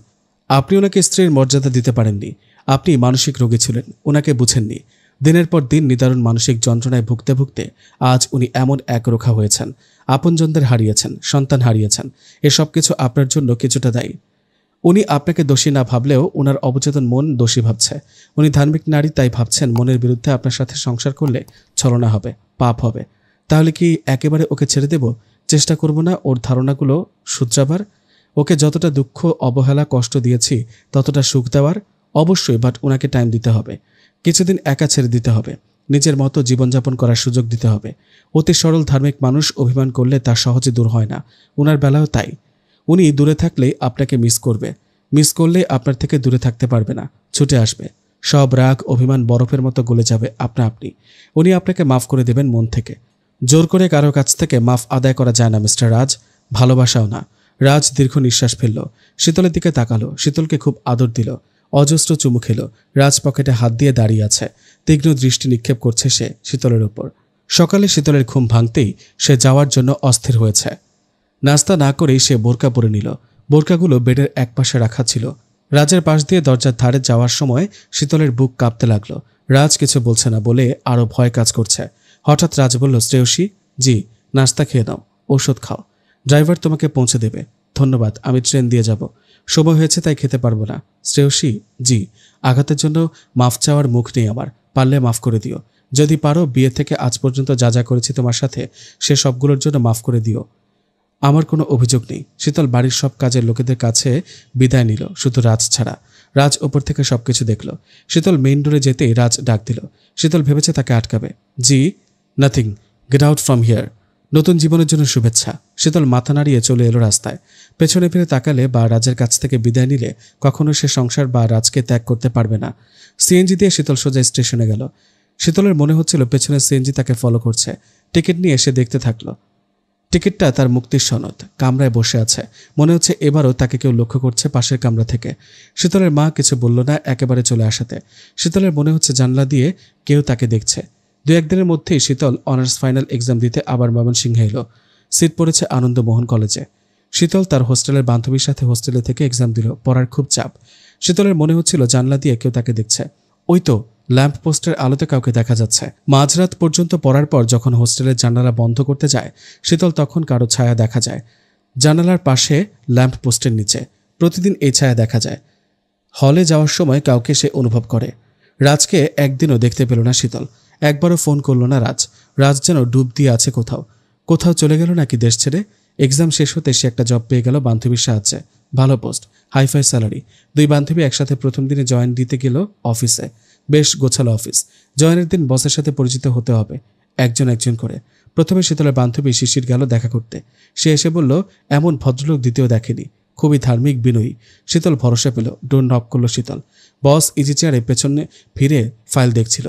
S1: আপনি ওনাকে স্ত্রীর মর্যাদা দিতে পারেননি। আপনি মানসিক রোগী ছিলেন, ওনাকে বুঝেননি। দিনের পর দিন নিদারুণ মানসিক যন্ত্রণায় ভুগতে ভুগতে আজ উনি এমন একরোখা হয়েছেন। আপনজনদের হারিয়েছেন, সন্তান হারিয়েছেন। এসব কিছু আপনার জন্য কিছুটা দায়ী। উনি আপনাকে দোষী না ভাবলেও ওনার অবচেতন মন দোষী ভাবছে। উনি ধার্মিক নারী, তাই ভাবছেন মনের বিরুদ্ধে আপনার সাথে সংসার করলে ছলনা হবে, পাপ হবে। তাহলে কি একেবারে ওকে ছেড়ে দেব? চেষ্টা করব না ওর ধারণাগুলো শুধরাবার? ওকে যতটা দুঃখ, অবহেলা, কষ্ট দিয়েছি ততটা সুখ দেওয়ার? অবশ্যই, বাট ওনাকে টাইম দিতে হবে, কিছুদিন একা ছেড়ে দিতে হবে, নিজের মতো জীবনযাপন করার সুযোগ দিতে হবে। অতি সরল ধার্মিক মানুষ অভিমান করলে তা সহজে দূর হয় না, ওনার বেলাও তাই। উনি দূরে থাকলেই আপনাকে মিস করবে, মিস করলে আপনার থেকে দূরে থাকতে পারবে না, ছুটে আসবে। সব রাগ অভিমান বরফের মতো গলে যাবে আপনা আপনি। উনি আপনাকে মাফ করে দেবেন মন থেকে। জোর করে কারো কাছ থেকে মাফ আদায় করা যায় না মিস্টার রাজ, ভালোবাসাও না। রাজ দীর্ঘ নিঃশ্বাস ফেলল, শীতলের দিকে তাকালো, শীতলকে খুব আদর দিল, অজস্র চুমু খেল। রাজ পকেটে হাত দিয়ে দাঁড়িয়ে আছে, তীক্ষ্ণ দৃষ্টি নিক্ষেপ করছে সে শীতলের উপর। সকালে শীতলের ঘুম ভাঙতেই সে যাওয়ার জন্য অস্থির হয়েছে। নাস্তা না করেই সে বোরকা পরে নিল। বোরকাগুলো বেডের একপাশে রাখা ছিল। রাজের পাশ দিয়ে দরজার ধারে যাওয়ার সময় শীতলের বুক কাঁপতে লাগলো। রাজ কিছু বলছে না বলে আরো ভয় কাজ করছে। হঠাৎ রাজ বলল, শ্রেয়সী, জি। নাস্তা খেয়ে নাও, ঔষধ খাও, ড্রাইভার তোমাকে পৌঁছে দেবে। ধন্যবাদ, আমি ট্রেন দিয়ে যাব, সময় হয়েছে তাই খেতে পারবো না। শ্রেয়সী, জি। আঘাতের জন্য মাফ চাওয়ার মুখ নেই আমার, পারলে মাফ করে দিও। যদি পারো বিয়ে থেকে আজ পর্যন্ত যা যা করেছি তোমার সাথে সে সবগুলোর জন্য মাফ করে দিও। আমার কোনো অভিযোগ নেই। শীতল বাড়ির সব কাজের লোকেদের কাছে বিদায় নিল, শুধু রাজ ছাড়া। রাজ ওপর থেকে সবকিছু দেখল। শীতল মেইন ডোরে যেতেই রাজ ডাক দিল। শীতল ভেবেছে তাকে আটকাবে। Ji. Nothing, get out from here. নতুন জীবনের জন্য শুভেচ্ছা। শীতল মাথা নাড়িয়ে চলে এলো রাস্তায়। পেছনে ফিরে তাকালে বা রাজের কাছ থেকে বিদায় নিলে কখনো সে সংসার বা রাজকে ত্যাগ করতে পারবে না। সিএনজি দিয়ে শীতল সোজা স্টেশনে গেল। শীতলের মনে হচ্ছিল পেছনের সিএনজি তাকে ফলো করছে। টিকিট নিয়ে এসে দেখতে থাকলো। টিকিটটা তার মুক্তির সনদ। কামরায় বসে আছে, মনে হচ্ছে এবারও তাকে কেউ লক্ষ্য করছে পাশের কামরা থেকে। শীতলের মা কিছু বলল না একেবারে চলে আসাতে। শীতলের মনে হচ্ছে জানলা দিয়ে কেউ তাকে দেখছে। দু একদিনের মধ্যেই শীতল অনার্স ফাইনাল এক্সাম দিতে আবার ময়মনসিংহে এলো। সিট পড়েছে আনন্দমোহন কলেজে। শীতল তার হোস্টেলের বান্ধবীর সাথে হোস্টেলে থেকে এক্সাম দিল। পড়ার খুব চাপ। শীতলের মনে হচ্ছিল জানলা দিয়ে কেউ তাকে দেখছে। ওই তো ল্যাম্প পোস্টের আলোতে কাউকে দেখা যাচ্ছে। মাঝরাত পর্যন্ত পড়ার পর যখন হোস্টেলের জানালা বন্ধ করতে যায় শীতল, তখন কারো ছায়া দেখা যায় জানালার পাশে ল্যাম্প পোস্টের নিচে। প্রতিদিন এই ছায়া দেখা যায়। হলে যাওয়ার সময় কাউকে সে অনুভব করে। রাজকে একদিনও দেখতে পেল না শীতল। একবারও ফোন করল না রাজ। রাজ যেন ডুব দিয়ে আছে কোথাও। কোথাও চলে গেল নাকি দেশ ছেড়ে? এক্সাম শেষ হতে সে একটা জব পেয়ে গেল বান্ধবীর সাহায্যে। ভালো পোস্ট, হাইফাই স্যালারি। দুই বান্ধবী একসাথে প্রথম দিনে জয়েন দিতে গেল অফিসে। বেশ গোছালো অফিস। জয়েনের দিন বসের সাথে পরিচিত হতে হবে, একজন একজন করে। প্রথমে শীতলের বান্ধবী শিশির গেল দেখা করতে। সে এসে বলল, এমন ভদ্রলোক দ্বিতীয় দেখেনি, খুবই ধার্মিক বিনয়ী। শীতল ভরসা পেল। ডোর নক করল শীতল। বস ইজি চেয়ারে পেছনে ফিরে ফাইল দেখছিল,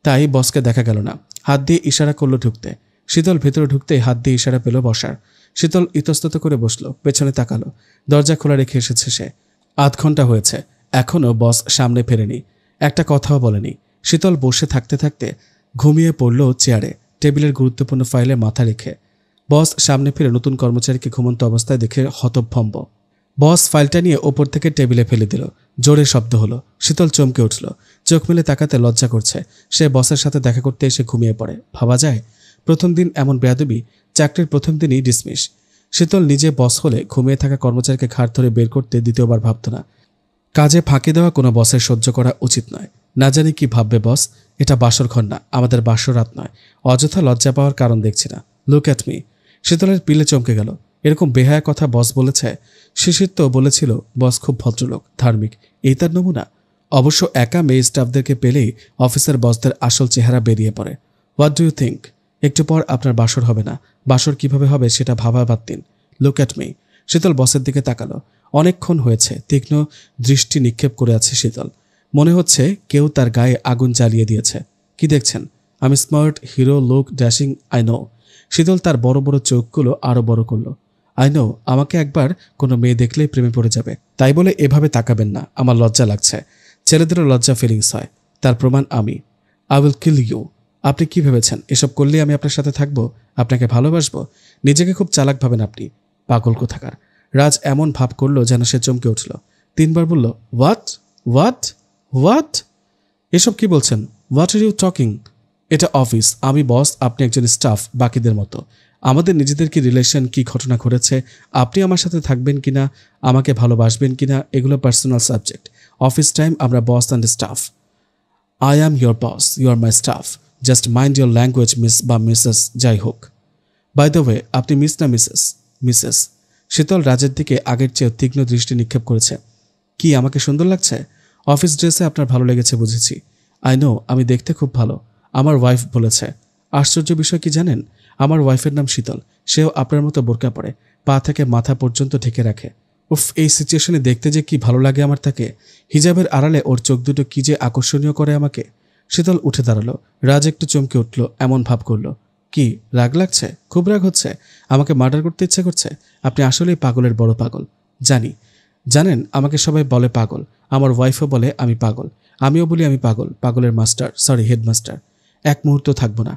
S1: তাই বসকে দেখা গেল না। হাত দিয়ে ইশারা করলো ঢুকতে। শীতল ভেতরে ঢুকতেই হাত দিয়ে ইশারা পেল বসার। শীতল ইতস্তত করে বসলো, পেছনে তাকালো। দরজা খোলা রেখে এসেছে সে। আধ ঘন্টা হয়েছে, এখনও বস সামনে ফেরেনি, একটা কথাও বলেনি। শীতল বসে থাকতে থাকতে ঘুমিয়ে পড়ল চেয়ারে, টেবিলের গুরুত্বপূর্ণ ফাইলে মাথা রেখে। বস সামনে ফিরে নতুন কর্মচারীকে ঘুমন্ত অবস্থায় দেখে হতভম্ব। বস ফাইলটা নিয়ে ওপর থেকে টেবিলে ফেলে দিল। জোরে শব্দ হলো। শীতল চমকে উঠল। চোখ মেলে তাকাতে লজ্জা করছে। সে বসের সাথে দেখা করতে এসে ঘুমিয়ে পড়ে। ভাবা যায়, প্রথম দিন এমন বেয়াদবি, চাকরির প্রথম দিনই ডিসমিস। শীতল নিজে বস হলে ঘুমিয়ে থাকা কর্মচারীকে ঘাড় ধরে বের করতে দ্বিতীয়বার ভাবত না। কাজে ফাঁকি দেওয়া কোনো বসের সহ্য করা উচিত নয়। না জানি কি ভাববে বস। এটা বাসর ঘর না, আমাদের বাসর রাত নয়। অযথা লজ্জা পাওয়ার কারণ দেখছি না। Look at me. শীতলের পিলে চমকে গেল। এরকম বেহায়া কথা বস বলেছে? শিশির তো বলেছিল বস খুব ভদ্রলোক, ধার্মিক। এই তার নমুনা? অবশ্য একা মেয়ে স্টাফদেরকে পেলেই অফিসার বসদের আসল চেহারা বেরিয়ে পড়ে। What do you think? একটু পর আপনার বাসর হবে না। বাসর কিভাবে হবে সেটা ভাবা বাদ দিন। Look at me. শীতল বসের দিকে তাকালো। অনেকক্ষণ হয়েছে। তীক্ষ্ণ দৃষ্টি নিক্ষেপ করে আছে শীতল। মনে হচ্ছে কেউ তার গায়ে আগুন জ্বালিয়ে দিয়েছে। কি দেখছেন? আমি smart, hero, look, dashing, I know. শীতল তার বড় বড় চোখগুলো আরো বড় করলো। আই নো, আমাকে একবার কোনো মেয়ে দেখলেই প্রেমে পড়ে যাবে। তাই বলে এভাবে তাকাবেন না, আমার লজ্জা লাগছে। ছেলেদেরও লজ্জা ফিলিংস হয়, তার প্রমাণ আমি। I will kill you. আপনি কি ভেবেছেন এসব করলেই আমি আপনার সাথে থাকবো, আপনাকে ভালোবাসবো? নিজেকে খুব চালাক ভাবেন আপনি, পাগল কোথাকার। রাজ এমন ভাব করলো যেন সে চমকে উঠল। তিনবার বলল, হোয়াট হোয়াট হোয়াট? এসব কি বলছেন? What are you talking? এটা অফিস, আমি বস, আপনি একজন স্টাফ, বাকিদের মতো। আমাদের নিজেদের কি রিলেশন, কি ঘটনা ঘটেছে, আপনি আমার সাথে থাকবেন কিনা, আমাকে ভালোবাসবেন কিনা, এগুলো পার্সোনাল সাবজেক্ট। অফিস টাইম আমরা boss and staff. I am your boss, you are my staff. Just mind your language miss বা মিসেস যাই হোক। বাই দ্য ওয়ে, আপনি মিস না মিসেস? মিসেস। শীতল রাজের দিকে আগের চেয়ে তীক্ষ্ণ দৃষ্টি নিক্ষেপ করেছে। কি আমাকে সুন্দর লাগছে? অফিস ড্রেসে আপনার ভালো লেগেছে বুঝেছি। আই নো, আমি দেখতে খুব ভালো। আমার ওয়াইফ বলেছে। আশ্চর্য বিষয় কি জানেন, আমার ওয়াইফের নাম শীতল। সেও আপনার মতো বোরকা পরে, পা থেকে মাথা পর্যন্ত ঢেকে রাখে। উফ, এই সিচুয়েশনে দেখতে যে কি ভালো লাগে আমার তাকে। হিজাবের আড়ালে ওর চোখ দুটো কি যে আকর্ষণীয় করে আমাকে। শীতল উঠে দাঁড়ালো। রাজ একটু চমকে উঠল, এমন ভাব করলো। কি রাগ লাগছে? খুব রাগ হচ্ছে? আমাকে মার্ডার করতে ইচ্ছে করছে? আপনি আসলেই পাগলের বড় পাগল। জানি। জানেন, আমাকে সবাই বলে পাগল। আমার ওয়াইফও বলে আমি পাগল। আমিও বলি আমি পাগল, পাগলের মাস্টার, সরি হেডমাস্টার। এক মুহূর্ত থাকবো না।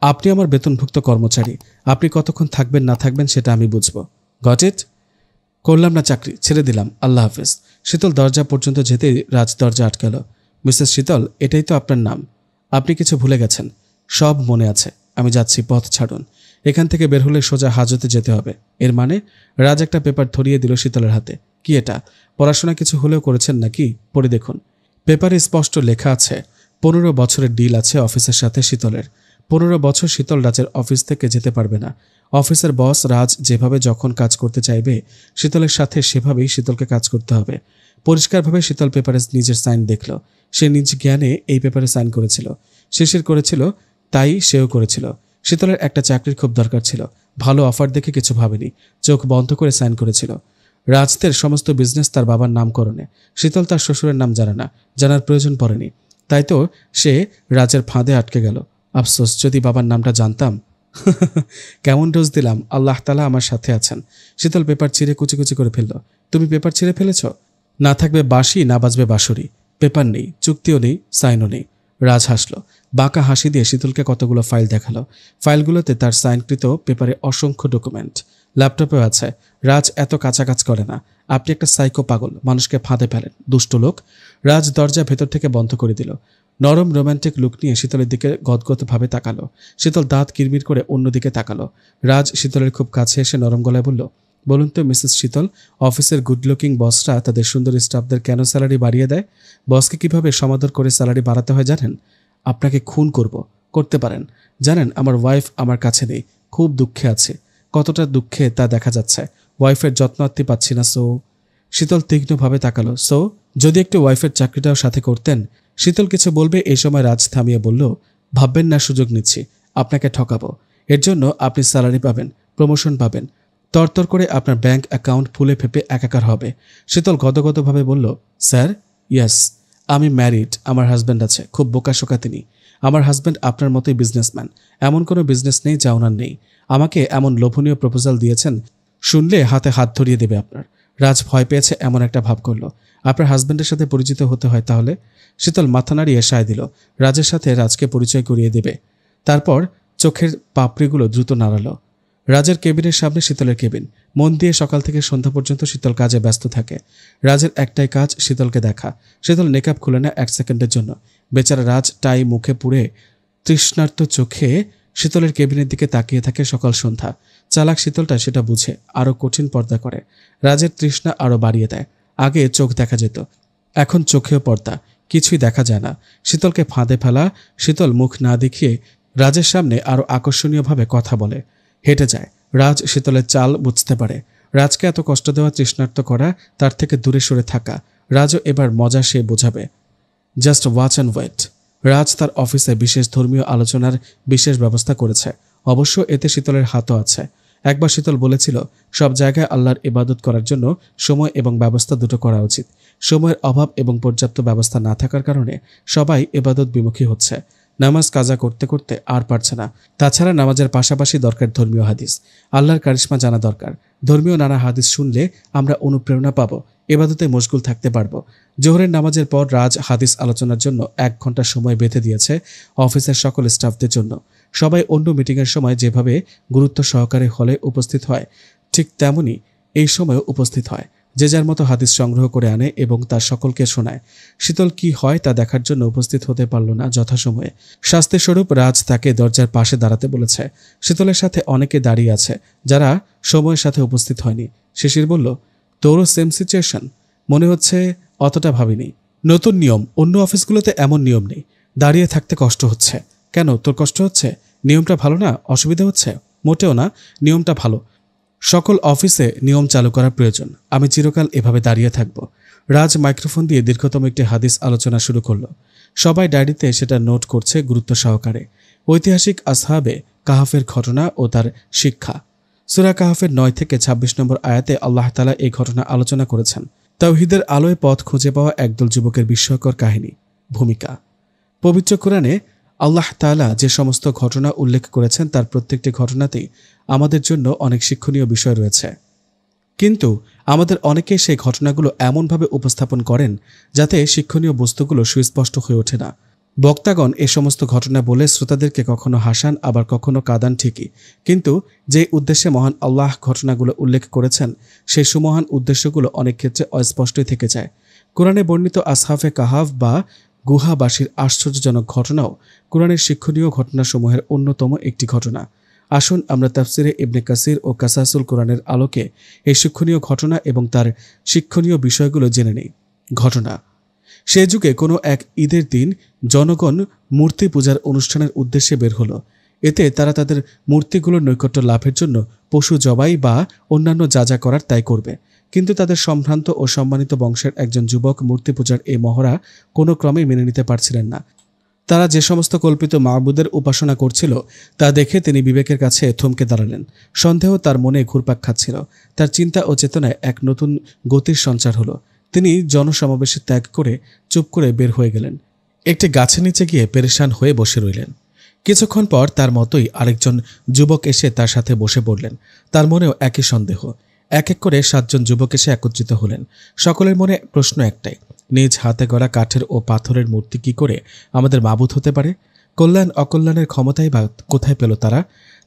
S1: আপনি আমার বেতনভুক্ত কর্মচারী। আপনি কতক্ষণ থাকবেন না থাকবেন সেটা আমি বুঝবো। Got it? করলাম না চাকরি, ছেড়ে দিলাম, আল্লাহ হাফেজ। শীতল দরজা পর্যন্ত যেতেই রাজ দরজা আটকাল। মিসেস শীতল, এটাই তো আপনার নাম। আপনি কিছু ভুলে গেছেন। সব মনে আছে। আমি যাচ্ছি, পথ ছাড়ুন। এখান থেকে বের হলে সোজা হাজতে যেতে হবে। এর মানে? রাজ একটা পেপার ধরিয়ে দিল শীতলের হাতে। কি এটা? পড়াশোনা কিছু হলেও করেছেন নাকি? পড়ে দেখুন। পেপারে স্পষ্ট লেখা আছে 15 বছরের ডিল আছে অফিসের সাথে শীতলের। 15 বছর শীতল রাজের অফিস থেকে যেতে পারবে না। অফিসের বস রাজ যেভাবে যখন কাজ করতে চাইবে শীতলের সাথে সেভাবেই শীতলকে কাজ করতে হবে। পরিষ্কারভাবে শীতল পেপারে নিজের সাইন দেখল। সে নিজ জ্ঞানে এই পেপারে সাইন করেছিল। শিশির করেছিল, তাই সেও করেছিল। শীতলের একটা চাকরির খুব দরকার ছিল। ভালো অফার দেখে কিছু ভাবেনি, চোখ বন্ধ করে সাইন করেছিল। রাজদের সমস্ত বিজনেস তার বাবার নামকরণে। শীতল তার শ্বশুরের নাম জানে না, জানার প্রয়োজন পড়েনি। তাই তো সে রাজের ফাঁদে আটকে গেল। আফসোস, যদি বাবার নামটা জানতাম। কেমন ডোজ দিলাম, আল্লাহ তাআলা আমার সাথে আছেন। শীতল পেপার ছিঁড়ে কুচি কুচি করে ফেলল। তুমি পেপার ছিঁড়ে ফেলেছ? না থাকবে বাঁশি, না বাজবে বাঁশুরি। পেপার নেই, চুক্তিও নেই, সাইনও নেই। রাজ হাসল। বাঁকা হাসি দিয়ে শীতলকে কতগুলো ফাইল দেখালো। ফাইলগুলোতে তার সাইনকৃত পেপারে অসংখ্য ডকুমেন্ট। ল্যাপটপেও আছে। রাজ এত কাজ করে না। আপনি একটা সাইকো পাগল, মানুষকে ফাঁদে ফেলেন, দুষ্ট লোক। রাজ দরজা ভেতর থেকে বন্ধ করে দিল। নরম রোম্যান্টিক লুক নিয়ে শীতলের দিকে গদগদভাবে তাকালো। শীতল দাঁত কিরমির করে অন্যদিকে তাকালো। রাজ শীতলের খুব কাছে এসে নরম গলায় বলল, বলুন তো মিসেস শীতল, অফিসের গুড লুকিং বসরা তাদের সুন্দর স্টাফদের কেন স্যালারি বাড়িয়ে দেয়? বসকে কিভাবে সমাদর করে স্যালারি বাড়াতে হয় জানেন? আপনাকে খুন করতে পারেন। জানেন, আমার ওয়াইফ আমার কাছে নেই, খুব দুঃখে আছে। কতটা দুঃখে তা দেখা যাচ্ছে। ওয়াইফের যত্নার্থী পাচ্ছি না। সো? শীতল তীক্ষ্ণভাবে তাকালো। সো? যদি একটু ওয়াইফের চাকরিটাও সাথে করতেন। শীতল কিছু বলবে, এই সময় রাজ থামিয়ে বলল, ভাববেন না সুযোগ নিচ্ছি, আপনাকে ঠকাবো। এর জন্য আপনি স্যালারি পাবেন, প্রমোশন পাবেন, তরতর করে আপনার ব্যাংক অ্যাকাউন্ট ফুলে ফেপে একাকার হবে। শীতল গদগদভাবে বলল, স্যার? ইয়েস, আমি ম্যারিড, আমার হাজব্যান্ড আছে, খুব বোকাশোকা তিনি। আমার হাজব্যান্ড আপনার মতোই বিজনেসম্যান। এমন কোনো বিজনেস নেই যা ওনার নেই। আমাকে এমন লোভনীয় প্রপোজাল দিয়েছেন, শুনলে হাতে হাত ধরিয়ে দেবে আপনার। রাজ ভয় পেয়েছে এমন একটা ভাব করলো। আপনার হাজব্যান্ডের সাথে পরিচিত হতে হয় তাহলে? শীতল মাথা নাড়িয়ে সায় দিল। রাজের সাথে রাজকে পরিচয় করিয়ে দেবে। তারপর চোখের পাপড়িগুলো দ্রুত নাড়ালো। রাজের কেবিনের সামনে শীতলের কেবিন। মন দিয়ে সকাল থেকে সন্ধ্যা পর্যন্ত শীতল কাজে ব্যস্ত থাকে। রাজের একটাই কাজ, শীতলকে দেখা। শীতল নেকআপ খুলে না 1 সেকেন্ডের জন্য। বেচারা রাজ টাই মুখে পুড়ে তৃষ্ণার্ত চোখে শীতলের কেবিনের দিকে তাকিয়ে থাকে সকাল সন্ধ্যা। চালাক শীতলটা সেটা বুঝে আরো কঠিন পর্দা করে। রাজের তৃষ্ণা আরো বাড়িয়ে দেয়। আগে চোখ দেখা যেত, এখন চোখেও পর্দা, কিছুই দেখা যায় না। শীতলকে ফাঁদে ফেলা। শীতল মুখ না দেখিয়ে রাজের সামনে আরো আকর্ষণীয়ভাবে কথা বলে, হেঁটে যায়। রাজ শীতলের চাল বুঝতে পারে। রাজকে এত কষ্ট দেওয়া, তৃষ্ণার্ত করা, তার থেকে দূরে সরে থাকা। রাজও এবার মজা সে বোঝাবে। Just watch and wait. Raj তার অফিসে বিশেষ ধর্মীয় আলোচনার বিশেষ ব্যবস্থা করেছে। অবশ্য এতে শীতলের হাতও আছে। একবার শীতল বলেছিল, সব জায়গায় আল্লাহর ইবাদত করার জন্য সময় এবং ব্যবস্থা দুটো করা উচিত। সময়ের অভাব এবং পর্যাপ্ত ব্যবস্থা না থাকার কারণে সবাই ইবাদত বিমুখী হচ্ছে। নামাজ কাজা করতে করতে আর পারছে না। তাছাড়া নামাজের পাশাপাশি দরকার ধর্মীয় হাদিস। আল্লাহর কারিশমা জানা দরকার। ধর্মীয় নানা হাদিস শুনলে আমরা অনুপ্রেরণা পাবো, ইবাদতে মশগুল থাকতে পারবো। জোহরের নামাজের পর রাজ হাদিস আলোচনার জন্য 1 ঘন্টা সময় বেঁধে দিয়েছে অফিসের সকল স্টাফদের জন্য। সবাই অন্য মিটিংয়ের সময় যেভাবে গুরুত্ব সহকারে হলে উপস্থিত হয়, ঠিক তেমনি এই সময়ও উপস্থিত হয়। যে যার মতো হাদিস সংগ্রহ করে আনে এবং তার সকলকে শোনায়। শীতল কি হয় তা দেখার জন্য উপস্থিত হতে পারল না যথাসময়ে। শাস্তিস্বরূপ রাজ তাকে দরজার পাশে দাঁড়াতে বলেছে। শীতলের সাথে অনেকে দাঁড়িয়ে আছে যারা সময়ের সাথে উপস্থিত হয়নি। শিশির বলল, তোরও সেম সিচুয়েশন? মনে হচ্ছে অতটা ভাবিনি। নতুন নিয়ম, অন্য অফিসগুলোতে এমন নিয়ম নেই। দাঁড়িয়ে থাকতে কষ্ট হচ্ছে। কেন, তোর কষ্ট হচ্ছে? নিয়মটা ভালো না? অসুবিধা হচ্ছে? মোটেও না, নিয়মটা ভালো। সকল অফিসে নিয়ম চালু করা প্রয়োজন। আমি চিরকাল এভাবে দাঁড়িয়ে থাকব। রাজ মাইক্রোফোন দিয়ে দীর্ঘতম একটি হাদিস আলোচনা শুরু করলো। সবাই ডায়েরিতে সেটা নোট করছে গুরুত্ব সহকারে। ঐতিহাসিক আসহাবে কাহাফের ঘটনা ও তার শিক্ষা। সূরা কাহাফের 9 থেকে 26 নম্বর আয়াতে আল্লাহ তাআলা এই ঘটনা আলোচনা করেছেন। তাওহীদের আলোয় পথ খুঁজে পাওয়া একদল যুবকের বিস্ময়কর কাহিনী। ভূমিকা। পবিত্র কোরআনে আল্লাহ তাআলা যে সমস্ত ঘটনা উল্লেখ করেছেন তার প্রত্যেকটি ঘটনাতেই আমাদের জন্য অনেক শিক্ষণীয় বিষয় রয়েছে, কিন্তু আমাদের অনেকেই সেই ঘটনাগুলো এমনভাবে উপস্থাপন করেন যাতে শিক্ষণীয় বস্তুগুলো সুস্পষ্ট হয়ে ওঠে না। বক্তাগণ এ সমস্ত ঘটনা বলে শ্রোতাদেরকে কখনো হাসান, আবার কখনো কাঁদান ঠিকই, কিন্তু যে উদ্দেশ্যে মহান আল্লাহ ঘটনাগুলো উল্লেখ করেছেন সেই সুমহান উদ্দেশ্যগুলো অনেক ক্ষেত্রে অস্পষ্টই থেকে যায়। কোরআনে বর্ণিত আসহাফে কাহাফ বা গুহাবাসীর আশ্চর্যজনক ঘটনাও কোরআনের শিক্ষণীয় ঘটনাসমূহের অন্যতম একটি ঘটনা। আসুন আমরা তাফসিরে ইবনে কাসির ও কাসাসুল কোরআনের আলোকে এই শিক্ষণীয় ঘটনা এবং তার শিক্ষণীয় বিষয়গুলো জেনে নেই। ঘটনা। সে যুগে কোনো এক ঈদের দিন জনগণ মূর্তি পূজার অনুষ্ঠানের উদ্দেশ্যে বের হলো। এতে তারা তাদের মূর্তিগুলোর নৈকট্য লাভের জন্য পশু জবাই বা অন্যান্য যা যা করার তাই করবে, কিন্তু তাদের সম্ভ্রান্ত ও সম্মানিত বংশের একজন যুবক মূর্তি পূজার এই মহড়া কোনো ক্রমেই মেনে নিতে পারছিলেন না। তারা যে সমস্ত কল্পিত মাবুদের উপাসনা করছিল তা দেখে তিনি বিবেকের কাছে থমকে দাঁড়ালেন। সন্দেহ তার মনে ঘুরপাক খাচ্ছিল। তার চিন্তা ও চেতনায় এক নতুন গতির সঞ্চার হলো। তিনি জনসমাবেশে ত্যাগ করে চুপ করে বের হয়ে গেলেন। একটি গাছের নিচে গিয়ে পেরেশান হয়ে বসে রইলেন। কিছুক্ষণ পর তার মতোই আরেকজন যুবক এসে তার সাথে বসে পড়লেন। তার মনেও একই সন্দেহ। এক এক করে 7 জন যুবক এসে একত্রিত হলেন। সকলের মনে প্রশ্ন একটাই, নিজ হাতে গড়া কাঠের ও পাথরের মূর্তি কি করে আমাদের মাবুদ হতে পারে? কল্যাণ অকল্যাণের ক্ষমতাই বা কোথায় পেল তারা?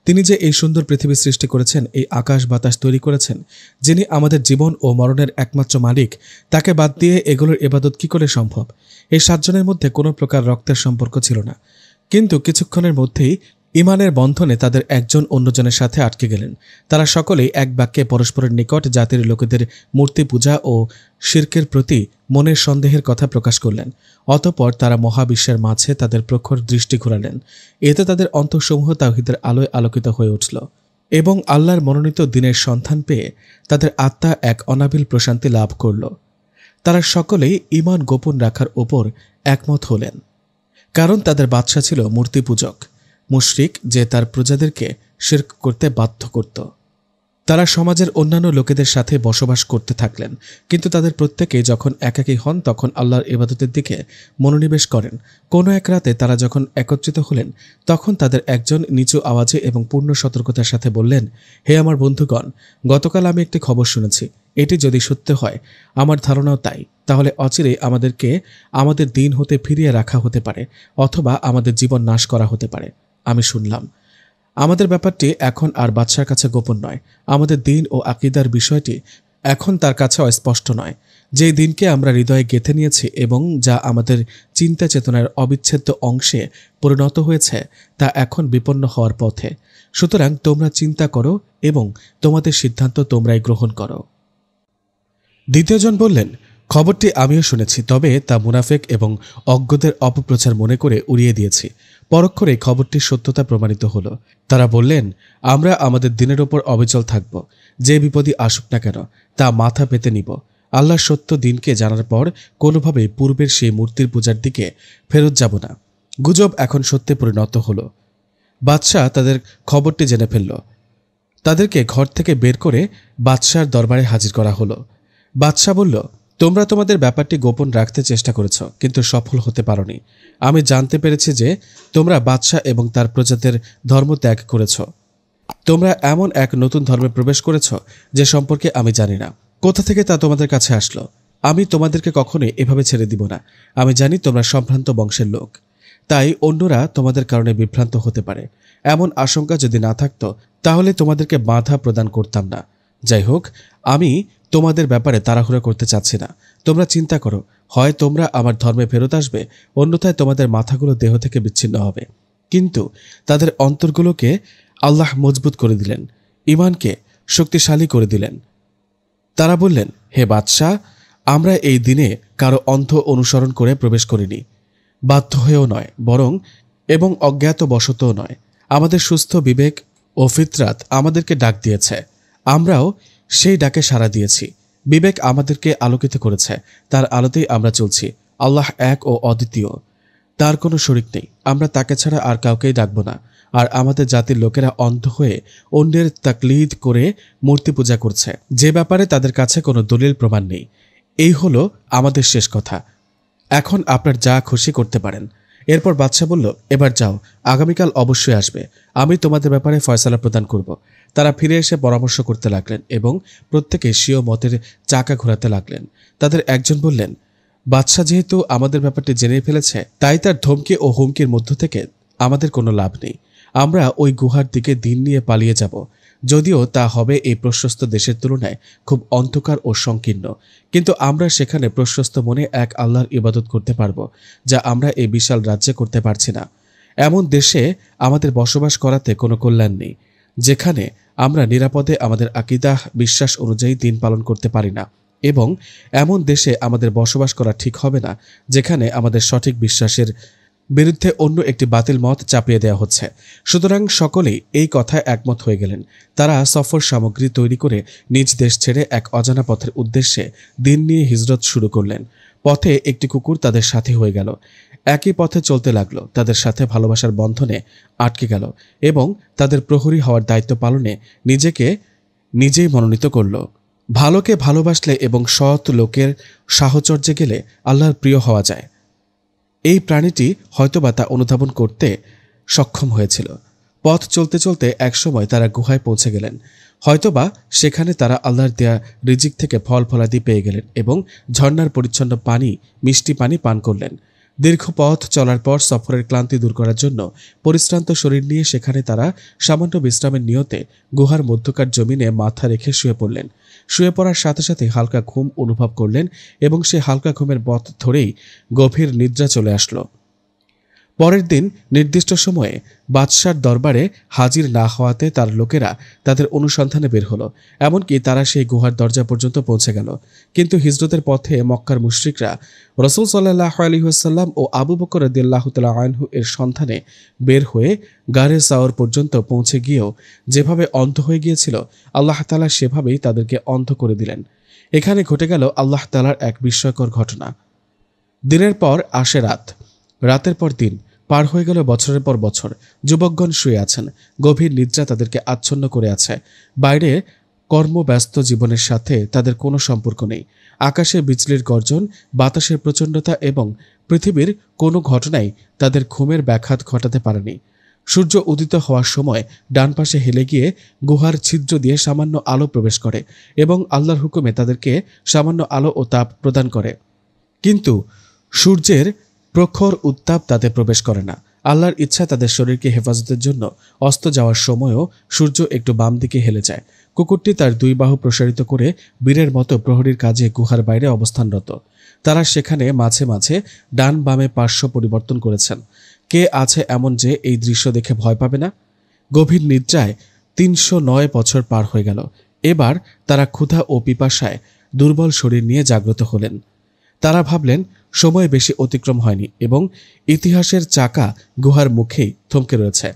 S1: তিনি যে এই সুন্দর পৃথিবী সৃষ্টি করেছেন, এই আকাশ বাতাস তৈরি করেছেন, যিনি আমাদের জীবন ও মরণের একমাত্র মালিক, তাকে বাদ দিয়ে এগুলোর ইবাদত কি করে সম্ভব? এই 7 জনের মধ্যে কোনো প্রকার রক্তের সম্পর্ক ছিল না, কিন্তু কিছুক্ষণের মধ্যেই ইমানের বন্ধনে তাদের একজন অন্যজনের সাথে আটকে গেলেন। তারা সকলেই এক বাক্যে পরস্পরের নিকট জাতির লোকেদের মূর্তি পূজা ও শিরকের প্রতি মনের সন্দেহের কথা প্রকাশ করলেন। অতঃপর তারা মহাবিশ্বের মাঝে তাদের প্রখর দৃষ্টি ঘোরালেন। এতে তাদের অন্তঃসমূহ তাওহীদের আলোয় আলোকিত হয়ে উঠল এবং আল্লাহর মনোনীত দিনের সন্ধান পেয়ে তাদের আত্মা এক অনাবিল প্রশান্তি লাভ করল। তারা সকলেই ঈমান গোপন রাখার ওপর একমত হলেন, কারণ তাদের বাদশা ছিল মূর্তি পূজক, মুশরিক, যে তার প্রজাদেরকে শিরক করতে বাধ্য করত। তারা সমাজের অন্যান্য লোকেদের সাথে বসবাস করতে থাকলেন, কিন্তু তাদের প্রত্যেকে যখন একাকী হন তখন আল্লাহর ইবাদতের দিকে মনোনিবেশ করেন। কোনো এক রাতে তারা যখন একত্রিত হলেন তখন তাদের একজন নিচু আওয়াজে এবং পূর্ণ সতর্কতার সাথে বললেন, হে আমার বন্ধুগণ, গতকাল আমি একটি খবর শুনেছি। এটি যদি সত্য হয়, আমার ধারণাও তাই, তাহলে অচিরেই আমাদেরকে আমাদের দিন হতে ফিরিয়ে রাখা হতে পারে, অথবা আমাদের জীবন নাশ করা হতে পারে। আমি শুনলাম, আমাদের ব্যাপারটি এখন আর বাদশার কাছে গোপন নয়। আমাদের দিন ও আকীদার বিষয়টি এখন তার কাছে অস্পষ্ট নয়। যে দিনকে আমরা হৃদয়ে গেঁথে নিয়েছি এবং যা আমাদের চিন্তা চেতনার অবিচ্ছেদ্য অংশে পরিণত হয়েছে তা এখন বিপন্ন হওয়ার পথে। সুতরাং তোমরা চিন্তা করো এবং তোমাদের সিদ্ধান্ত তোমরাই গ্রহণ করো। দ্বিতীয়জন বললেন, খবরটি আমিও শুনেছি, তবে তা মুনাফেক এবং অজ্ঞদের অপপ্রচার মনে করে উড়িয়ে দিয়েছি। পরক্ষণে খবরটির সত্যতা প্রমাণিত হলো। তারা বললেন, আমরা আমাদের দিনের ওপর অবিচল থাকব। যে বিপদই আসুক না কেন তা মাথা পেতে নিব। আল্লাহর সত্য দিনকে জানার পর কোনোভাবেই পূর্বের সেই মূর্তির পূজার দিকে ফেরত যাব না। গুজব এখন সত্যে পরিণত হলো। বাদশাহ তাদের খবরটি জেনে ফেলল। তাদেরকে ঘর থেকে বের করে বাদশার দরবারে হাজির করা হলো। বাদশাহ বলল, তোমরা তোমাদের ব্যাপারটি গোপন রাখতে চেষ্টা করেছ, কিন্তু সফল হতে পারোনি। আমি জানতে পেরেছি যে তোমরা বাদশাহ এবং তার প্রজাদের ধর্ম ত্যাগ করেছ। তোমরা এমন এক নতুন ধর্মে প্রবেশ করেছ যে সম্পর্কে আমি জানি না। কোথা থেকে তা তোমাদের কাছে আসলো? আমি তোমাদেরকে কখনোই এভাবে ছেড়ে দিব না। আমি জানি তোমরা সম্ভ্রান্ত বংশের লোক, তাই অন্যরা তোমাদের কারণে বিভ্রান্ত হতে পারে। এমন আশঙ্কা যদি না থাকতো তাহলে তোমাদেরকে বাধা প্রদান করতাম না। যাই হোক, আমি তোমাদের ব্যাপারে তাড়াহুড়ো করতে চাচ্ছি না। তোমরা চিন্তা করো, হয় তোমরা আমার ধর্মে ফেরত আসবে, অন্যথায় তোমাদের মাথাগুলো দেহ থেকে বিচ্ছিন্ন হবে। কিন্তু তাদের অন্তরগুলোকে আল্লাহ মজবুত করে দিলেন, ঈমানকে শক্তিশালী করে দিলেন। তারা বললেন, হে বাদশাহ, আমরা এই দিনে কারো অন্ধ অনুসরণ করে প্রবেশ করিনি, বাধ্য হয়েও নয়, বরং এবং অজ্ঞাতবশতও নয়। আমাদের সুস্থ বিবেক ও ফিতরাত আমাদেরকে ডাক দিয়েছে, আমরাও সেই ডাকে সাড়া দিয়েছি। বিবেক আমাদেরকে আলোকিত করেছে, তার আলোতেই আমরা চলছি। আল্লাহ এক ও অদ্বিতীয়, তার কোনো শরিক নেই। আমরা তাকে ছাড়া আর কাউকেই ডাকব না। আর আমাদের জাতির লোকেরা অন্ধ হয়ে অন্যের তাকলিদ করে মূর্তি পূজা করছে, যে ব্যাপারে তাদের কাছে কোনো দলিল প্রমাণ নেই। এই হলো আমাদের শেষ কথা। এখন আপনার যা খুশি করতে পারেন। এরপর বাদশাহ বলল, এবার যাও, আগামীকাল অবশ্যই আসবে, আমি তোমাদের ব্যাপারে ফয়সালা প্রদান করব। তারা ফিরে এসে পরামর্শ করতে লাগলেন এবং প্রত্যেকে স্বীয় মতের চাকা ঘোরাতে লাগলেন। তাদের একজন বললেন, বাদশাহ যেহেতু আমাদের ব্যাপারটি জেনে ফেলেছে, তাই তার ধমকি ও হুমকির মধ্য থেকে আমাদের কোনো লাভ নেই। আমরা ওই গুহার দিকে দিন নিয়ে পালিয়ে যাব, যদিও তা হবে এই প্রশস্ত দেশের তুলনায় খুব অন্ধকার ও সংকীর্ণ, কিন্তু আমরা সেখানে প্রশস্ত মনে এক আল্লাহর ইবাদত করতে পারব, যা আমরা এই বিশাল রাজ্যে করতে পারছি না। এমন দেশে আমাদের বসবাস করাতে কোনো কল্যাণ নেই, যেখানে আমরা নিরাপদে আমাদের আকিদাহ বিশ্বাস অনুযায়ী দিন পালন করতে পারি না, এবং এমন দেশে আমাদের বসবাস করা ঠিক হবে না যেখানে আমাদের সঠিক বিশ্বাসের বিরুদ্ধে অন্য একটি বাতিল মত চাপিয়ে দেওয়া হচ্ছে। সুতরাং সকলেই এই কথায় একমত হয়ে গেলেন। তারা সফর সামগ্রী তৈরি করে নিজ দেশ ছেড়ে এক অজানা পথের উদ্দেশ্যে দিন নিয়ে হিজরত শুরু করলেন। পথে একটি কুকুর তাদের সাথী হয়ে গেল। একই পথে চলতে লাগলো, তাদের সাথে ভালোবাসার বন্ধনে আটকে গেল এবং তাদের প্রহরী হওয়ার দায়িত্ব পালনে নিজেকে নিজেই মনোনীত করল। ভালোকে ভালোবাসলে এবং সৎ লোকের সাহচর্যে গেলে আল্লাহর প্রিয় হওয়া যায়। এই প্রাণীটি হয়তোবা তা অনুধাবন করতে সক্ষম হয়েছিল। পথ চলতে চলতে একসময় তারা গুহায় পৌঁছে গেলেন। হয়তোবা সেখানে তারা আল্লাহর দেয়া রিজিক থেকে ফল ফলাদি পেয়ে গেলেন এবং ঝর্ণার পরিচ্ছন্ন পানি, মিষ্টি পানি পান করলেন। দীর্ঘ পথ চলার পর সফরের ক্লান্তি দূর করার জন্য পরিশ্রান্ত শরীর নিয়ে সেখানে তারা সামান্য বিশ্রামের নিয়তে গুহার মধ্যকার জমিনে মাথা রেখে শুয়ে পড়লেন। শুয়ে পড়ার সাথে সাথে হালকা ঘুম অনুভব করলেন এবং সে হালকা ঘুমের পথ ধরেই গভীর নিদ্রা চলে আসলো। পরের দিন নির্দিষ্ট সময়ে বাদশার দরবারে হাজির না হওয়াতে তার লোকেরা তাদের অনুসন্ধানে বের হলো। এমনকি তারা সেই গুহার দরজা পর্যন্ত পৌঁছে গেল। কিন্তু হিজরতের পথে মক্কার মুশরিকরা রাসূল সাল্লাল্লাহু আলাইহি ওয়াসাল্লাম ও আবু বকর রাদিয়াল্লাহু তাআলা আনহু এর সন্ধানে বের হয়ে গারে সাওর পর্যন্ত পৌঁছে গিয়েও যেভাবে অন্ধ হয়ে গিয়েছিল, আল্লাহ তাআলা সেভাবেই তাদেরকে অন্ধ করে দিলেন। এখানে ঘটে গেল আল্লাহ তাআলার এক বিস্ময়কর ঘটনা। দিনের পর আসে রাত, রাতের পর দিন, পার হয়ে গেল বছরের পর বছর। যুবকগণ শুয়ে আছেন, গভীর নিদ্রা তাদেরকে আচ্ছন্ন করে আছে। বাইরে কর্মব্যস্ত জীবনের সাথে তাদের কোনো সম্পর্ক নেই। আকাশে বিজলির গর্জন, বাতাসের প্রচণ্ডতা এবং পৃথিবীর কোনো ঘটনাই তাদের ঘুমের ব্যাঘাত ঘটাতে পারেনি। সূর্য উদিত হওয়ার সময় ডান পাশে হেলে গিয়ে গুহার ছিদ্র দিয়ে সামান্য আলো প্রবেশ করে এবং আল্লাহর হুকুমে তাদেরকে সামান্য আলো ও তাপ প্রদান করে, কিন্তু সূর্যের প্রখর উত্তাপ তাতে প্রবেশ করে না। আল্লাহর ইচ্ছা তাদের শরীরকে হেফাজতের জন্য অস্ত যাওয়ার সময়ও সূর্য একটু বাম দিকে হেলে যায়। কুকুরটি তার দুই বাহু প্রসারিত করে বীরের মতো প্রহরীর কাজে গুহার বাইরে অবস্থানরত। তারা সেখানে মাঝে মাঝে ডান বামে পার্শ্ব পরিবর্তন করেছেন। কে আছে এমন যে এই দৃশ্য দেখে ভয় পাবে না? গভীর নিদ্রায় ৩০৯ বছর পার হয়ে গেল। এবার তারা ক্ষুধা ও পিপাসায় দুর্বল শরীর নিয়ে জাগ্রত হলেন। তারা ভাবলেন সময় বেশি অতিক্রম হয়নি এবং ইতিহাসের চাকা গুহার মুখেই থমকে রয়েছে।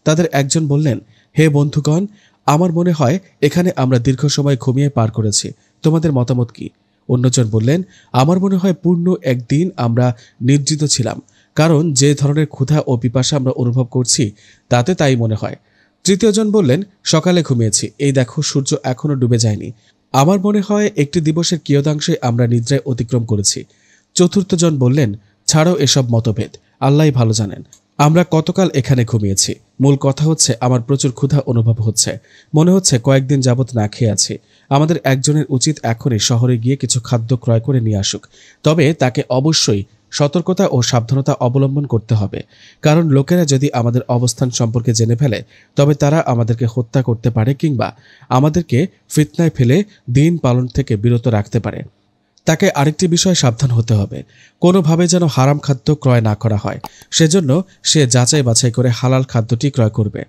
S1: তাদের একজন বললেন, হে বন্ধুগণ, আমার মনে হয় এখানে আমরা দীর্ঘ সময় ঘুমিয়ে পার করেছি। তোমাদের মতামত কি? অন্যজন বললেন, আমার মনে হয় পূর্ণ একদিন আমরা নির্জিত ছিলাম, কারণ যে ধরনের ক্ষুধা ও পিপাসা আমরা অনুভব করছি তাতে তাই মনে হয়। তৃতীয়জন বললেন, সকালে ঘুমিয়েছি, এই দেখো সূর্য এখনো ডুবে যায়নি। আমার মনে হয় একটি দিবসের কিয়দাংশে আমরা নিদ্রায় অতিক্রম করেছি। চতুর্থজন বললেন, ছাড়ো এসব মতভেদ, আল্লাহই ভালো জানেন আমরা কতকাল এখানে ঘুমিয়েছি। মূল কথা হচ্ছে আমার প্রচুর ক্ষুধা অনুভব হচ্ছে, মনে হচ্ছে কয়েকদিন যাবৎ না খেয়ে আছি। আমাদের একজনের উচিত এখনই শহরে গিয়ে কিছু খাদ্য ক্রয় করে নিয়ে আসুক, তবে তাকে অবশ্যই সতর্কতা ও সাবধানতা অবলম্বন করতে হবে, কারণ লোকেরা যদি আমাদের অবস্থান সম্পর্কে জেনে ফেলে তবে তারা আমাদেরকে হত্যা করতে পারে কিংবা আমাদেরকে ফিতনায় ফেলে দিন পালন থেকে বিরত রাখতে পারে। তাকে আরেকটি বিষয় সাবধান হতে হবে, কোনোভাবে যেন হারাম খাদ্য ক্রয় না করা হয়, সেজন্য সে যাচাই বাছাই করে হালাল খাদ্যটি ক্রয় করবে।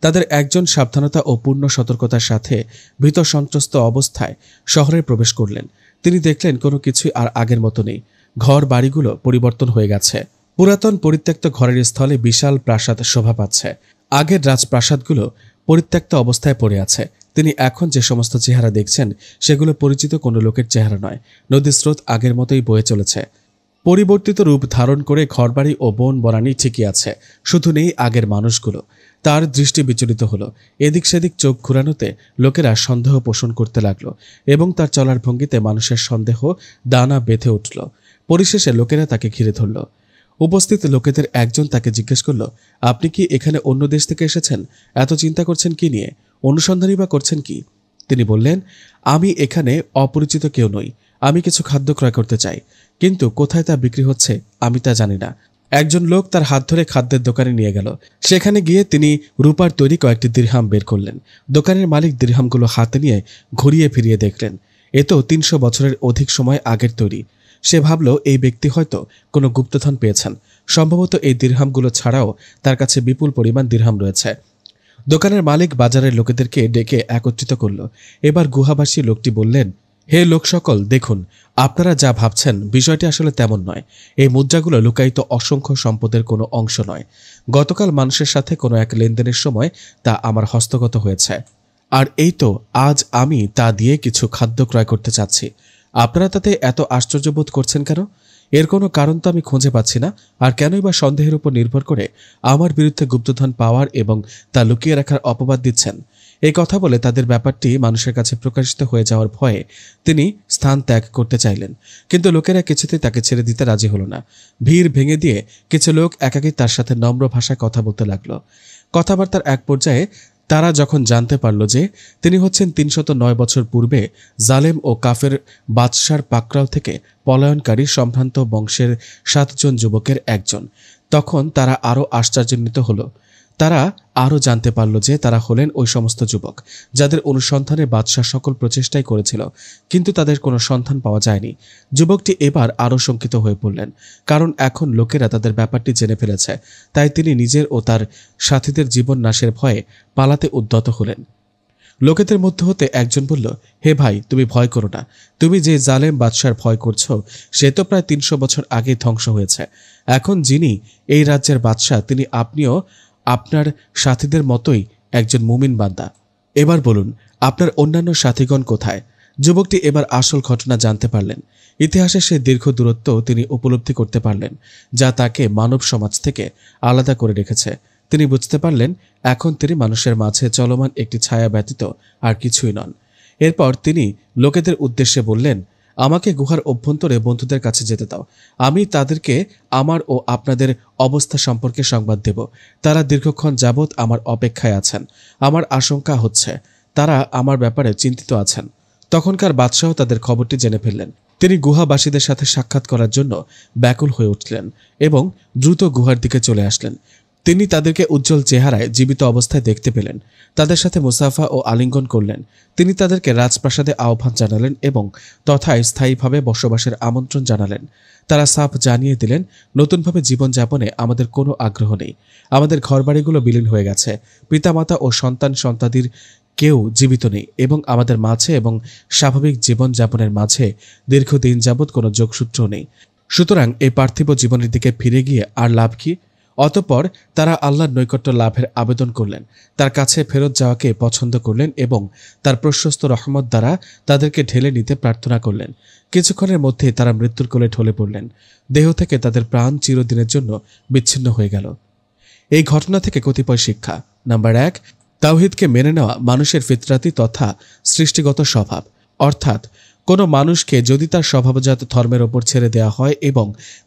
S1: তাদের একজন সাবধানতা ও পূর্ণ সতর্কতার সাথে ভীত সন্ত্রস্ত অবস্থায় শহরে প্রবেশ করলেন। তিনি দেখলেন কোনো কিছুই আর আগের মতো নেই। ঘর বাড়িগুলো পরিবর্তন হয়ে গেছে। পুরাতন পরিত্যক্ত ঘরের স্থলে বিশাল প্রাসাদ শোভা পাচ্ছে। আগের রাজপ্রাসাদগুলো পরিত্যক্ত অবস্থায় পড়ে আছে। তিনি এখন যে সমস্ত চেহারা দেখছেন সেগুলো পরিচিত কোনো লোকের চেহারা নয়। নদীর স্রোত আগের মতোই বয়ে চলেছে। পরিবর্তিত রূপ ধারণ করে ঘরবাড়ি ও বন বনানি ঠিকই আছে, শুধু নেই আগের মানুষগুলো। তার দৃষ্টি বিচলিত হলো। এদিক সেদিক চোখ ঘুরানোতে লোকেরা সন্দেহ পোষণ করতে লাগলো এবং তার চলার ভঙ্গিতে মানুষের সন্দেহ দানা বেঁধে উঠল। পরিশেষে লোকেরা তাকে ঘিরে ধরল। উপস্থিত লোকেদের একজন তাকে জিজ্ঞেস করল, আপনি কি এখানে অন্য দেশ থেকে এসেছেন? এত চিন্তা করছেন কি নিয়ে? অনুসন্ধানই বা করছেন কি? তিনি বললেন, আমি এখানে অপরিচিত কেউ নই। আমি কিছু খাদ্য ক্রয় করতে চাই, কিন্তু কোথায় তা বিক্রি হচ্ছে আমি তা জানি না। একজন লোক তার হাত ধরে খাদ্যের দোকানে নিয়ে গেল। সেখানে গিয়ে তিনি রূপার তৈরি কয়েকটি দিরহাম বের করলেন। দোকানের মালিক দিরহামগুলো হাতে নিয়ে ঘুরিয়ে ফিরিয়ে দেখলেন। এ তো ৩০০ বছরের অধিক সময় আগের তৈরি। সে ভাবল এই ব্যক্তি হয়তো কোনো গুপ্তধন পেয়েছেন। সম্ভবত এই দিরহামগুলো ছাড়াও তার কাছে বিপুল পরিমাণ দিরহাম রয়েছে। দোকানের মালিক বাজারের লোকেদেরকে ডেকে একত্রিত করল। এবার গুহাবাসী লোকটি বললেন, হে লোক সকল, দেখুন, আপনারা যা ভাবছেন বিষয়টি আসলে তেমন নয়। এই মুদ্রাগুলো লুকায়িত অসংখ্য সম্পদের কোনো অংশ নয়। গতকাল মানুষের সাথে কোনো এক লেনদেনের সময় তা আমার হস্তগত হয়েছে, আর এই তো আজ আমি তা দিয়ে কিছু খাদ্য ক্রয় করতে চাচ্ছি। আপনারা তাতে এত আশ্চর্য বোধ করছেন কেন? এর কোনো কারণ তো আমি খুঁজে পাচ্ছি না। আর কেনই বা সন্দেহের উপর নির্ভর করে আমার বিরুদ্ধে গুপ্তধন পাওয়ার এবং তা লুকিয়ে রাখার অপবাদ দিচ্ছেন? এই কথা বলে তাদের ব্যাপারটি মানুষের কাছে প্রকাশিত হয়ে যাওয়ার ভয়ে তিনি স্থান ত্যাগ করতে চাইলেন, কিন্তু লোকেরা কিছুতেই তাকে ছেড়ে দিতে রাজি হলো না। ভিড় ভেঙে দিয়ে কিছু লোক একাকী তার সাথে নম্র ভাষায় কথা বলতে লাগলো। কথাবার্তার এক পর্যায়ে তারা যখন জানতে পারল যে তিনি হচ্ছেন ৩০৯ বছর পূর্বে জালেম ও কাফের বাদশার পাকড়াও থেকে পলায়নকারী সম্ভ্রান্ত বংশের ৭ জন যুবকের একজন, তখন তারা আরও আশ্চর্যান্বিত হল। তারা আরও জানতে পারল যে তারা হলেন ওই সমস্ত যুবক যাদের অনুসন্ধানে বাদশাহ সকল প্রচেষ্টাই করেছিল, কিন্তু তাদের কোনো সন্ধান পাওয়া যায়নি। যুবকটি এবার আরও শঙ্কিত হয়ে পড়লেন, কারণ এখন লোকেরা তাদের ব্যাপারটি জেনে ফেলেছে। তাই তিনি নিজের ও তার সাথীদের জীবন নাশের ভয়ে পালাতে উদ্যত হলেন। লোকেদের মধ্য হতে একজন বলল, হে ভাই, তুমি ভয় করো না। তুমি যে জালেম বাদশার ভয় করছো সে তো প্রায় ৩০০ বছর আগে ধ্বংস হয়েছে। এখন যিনি এই রাজ্যের বাদশাহ তিনি আপনিও আপনার সাথীদের মতোই একজন মুমিন বান্দা। এবার বলুন, আপনার অন্যান্য সাথীগণ কোথায়? যুবকটি এবার আসল ঘটনা জানতে পারলেন। ইতিহাসে সে দীর্ঘ দূরত্ব তিনি উপলব্ধি করতে পারলেন, যা তাকে মানব সমাজ থেকে আলাদা করে রেখেছে। তিনি বুঝতে পারলেন এখন তিনি মানুষের মাঝে চলমান একটি ছায়া ব্যতীত আর কিছুই নন। এরপর তিনি লোকেদের উদ্দেশ্যে বললেন, আমাকে গুহার অভ্যন্তরে বন্ধুদের কাছে যেতে দাও। আমি তাদেরকে আমার ও আপনাদের অবস্থা সম্পর্কে সংবাদ দেব। তারা দীর্ঘক্ষণ যাবৎ আমার অপেক্ষায় আছেন। আমার আশঙ্কা হচ্ছে তারা আমার ব্যাপারে চিন্তিত আছেন। তখনকার বাদশাহ তাদের খবরটি জেনে ফেললেন। তিনি গুহাবাসীদের সাথে সাক্ষাৎ করার জন্য ব্যাকুল হয়ে উঠলেন এবং দ্রুত গুহার দিকে চলে আসলেন। তিনি তাদেরকে উজ্জ্বল চেহারায় জীবিত অবস্থায় দেখতে পেলেন। তাদের সাথে মুসাফা ও আলিঙ্গন করলেন। তিনি তাদেরকে রাজপ্রাসাদে আহ্বান জানালেন এবং তথায় স্থায়ীভাবে বসবাসের আমন্ত্রণ জানালেন। তারা সাফ জানিয়ে দিলেন, নতুনভাবে জীবনযাপনে আমাদের কোনো আগ্রহ নেই। আমাদের ঘরবাড়িগুলো বিলীন হয়ে গেছে। পিতামাতা ও সন্তান সন্তাদির কেউ জীবিত নেই এবং আমাদের মাঝে এবং স্বাভাবিক জীবনযাপনের মাঝে দীর্ঘদিন যাবৎ কোনো যোগসূত্র নেই। সুতরাং এই পার্থিব জীবনের দিকে ফিরে গিয়ে আর লাভ কি? অতঃপর তারা আল্লাহর নৈকট্য লাভের আবেদন করলেন, তার কাছে ফেরত যাওয়াকে পছন্দ করলেন এবং তার প্রশস্ত রহমত দ্বারা তাদেরকে ঢেলে নিতে প্রার্থনা করলেন। কিছুক্ষণের মধ্যে তারা মৃত্যুর কোলে ঢলে পড়লেন। দেহ থেকে তাদের প্রাণ চিরদিনের জন্য বিচ্ছিন্ন হয়ে গেল। এই ঘটনা থেকে কতিপয় শিক্ষা। নাম্বার ১, তাওহীদকে মেনে নেওয়া মানুষের ফিতরাতি তথা সৃষ্টিগত স্বভাব। অর্থাৎ কোনো মানুষকে যদি তার স্বভাবজাত ধর্মের ওপর ছেড়ে দেওয়া হয় এবং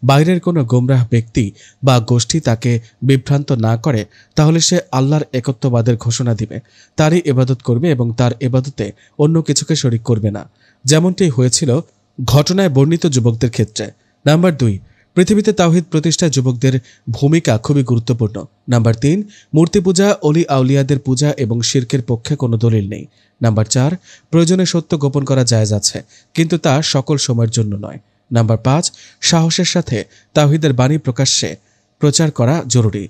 S1: বাইরের কোনো গোমরাহ ব্যক্তি বা গোষ্ঠী তাকে বিভ্রান্ত না করে, তাহলে সে আল্লাহর একত্ববাদের ঘোষণা দিবে, তারই ইবাদত করবে এবং তার ইবাদতে অন্য কিছুকে শরিক করবে না, যেমনটি হয়েছিল ঘটনায় বর্ণিত যুবকদের ক্ষেত্রে। নাম্বার ২, পৃথিবীতে তাওহীদ প্রতিষ্ঠায় যুবকদের ভূমিকা খুবই গুরুত্বপূর্ণ। নাম্বার ৩, মূর্তি পূজা, অলি আউলিয়াদের পূজা এবং শিরকের পক্ষে কোনো দলিল নেই। নাম্বার ৪, প্রয়োজনে সত্য গোপন করা জায়েজ আছে, কিন্তু তা সকল সময়ের জন্য নয়। নাম্বার ৫, সাহসের সাথে তাওহীদের বাণী প্রকাশ্যে প্রচার করা জরুরি।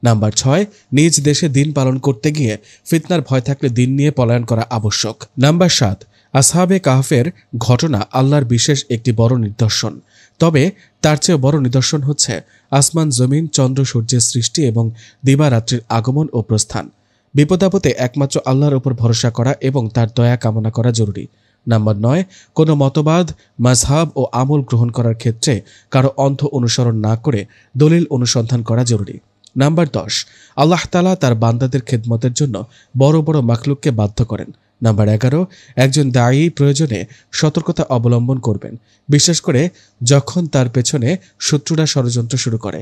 S1: নাম্বার ৬, নিজ দেশে দিন পালন করতে গিয়ে ফিতনার ভয় থাকলে দিন নিয়ে পলায়ন করা আবশ্যক। নাম্বার ৭, আসহাবে কাহফের ঘটনা আল্লাহর বিশেষ একটি বড় নিদর্শন। তবে তার চেয়ে বড় নিদর্শন হচ্ছে আসমান, জমিন, চন্দ্র, সূর্যের সৃষ্টি এবং দিবারাত্রির আগমন ও প্রস্থান। বিপদাপদে একমাত্র আল্লাহর উপর ভরসা করা এবং তার দয়া কামনা করা জরুরি। নাম্বার 9, কোনো মতবাদ, মাযহাব ও আমল গ্রহণ করার ক্ষেত্রে কারো অন্ধ অনুসরণ না করে দলিল অনুসন্ধান করা জরুরি। নাম্বার 10, আল্লাহ তাআলা তার বান্দাদের খেদমতের জন্য বড় বড় মাখলুককে বাধ্য করেন। নাম্বার 11, একজন দায়ী প্রয়োজনে সতর্কতা অবলম্বন করবেন, বিশেষ করে যখন তার পেছনে শত্রুরা ষড়যন্ত্র শুরু করে।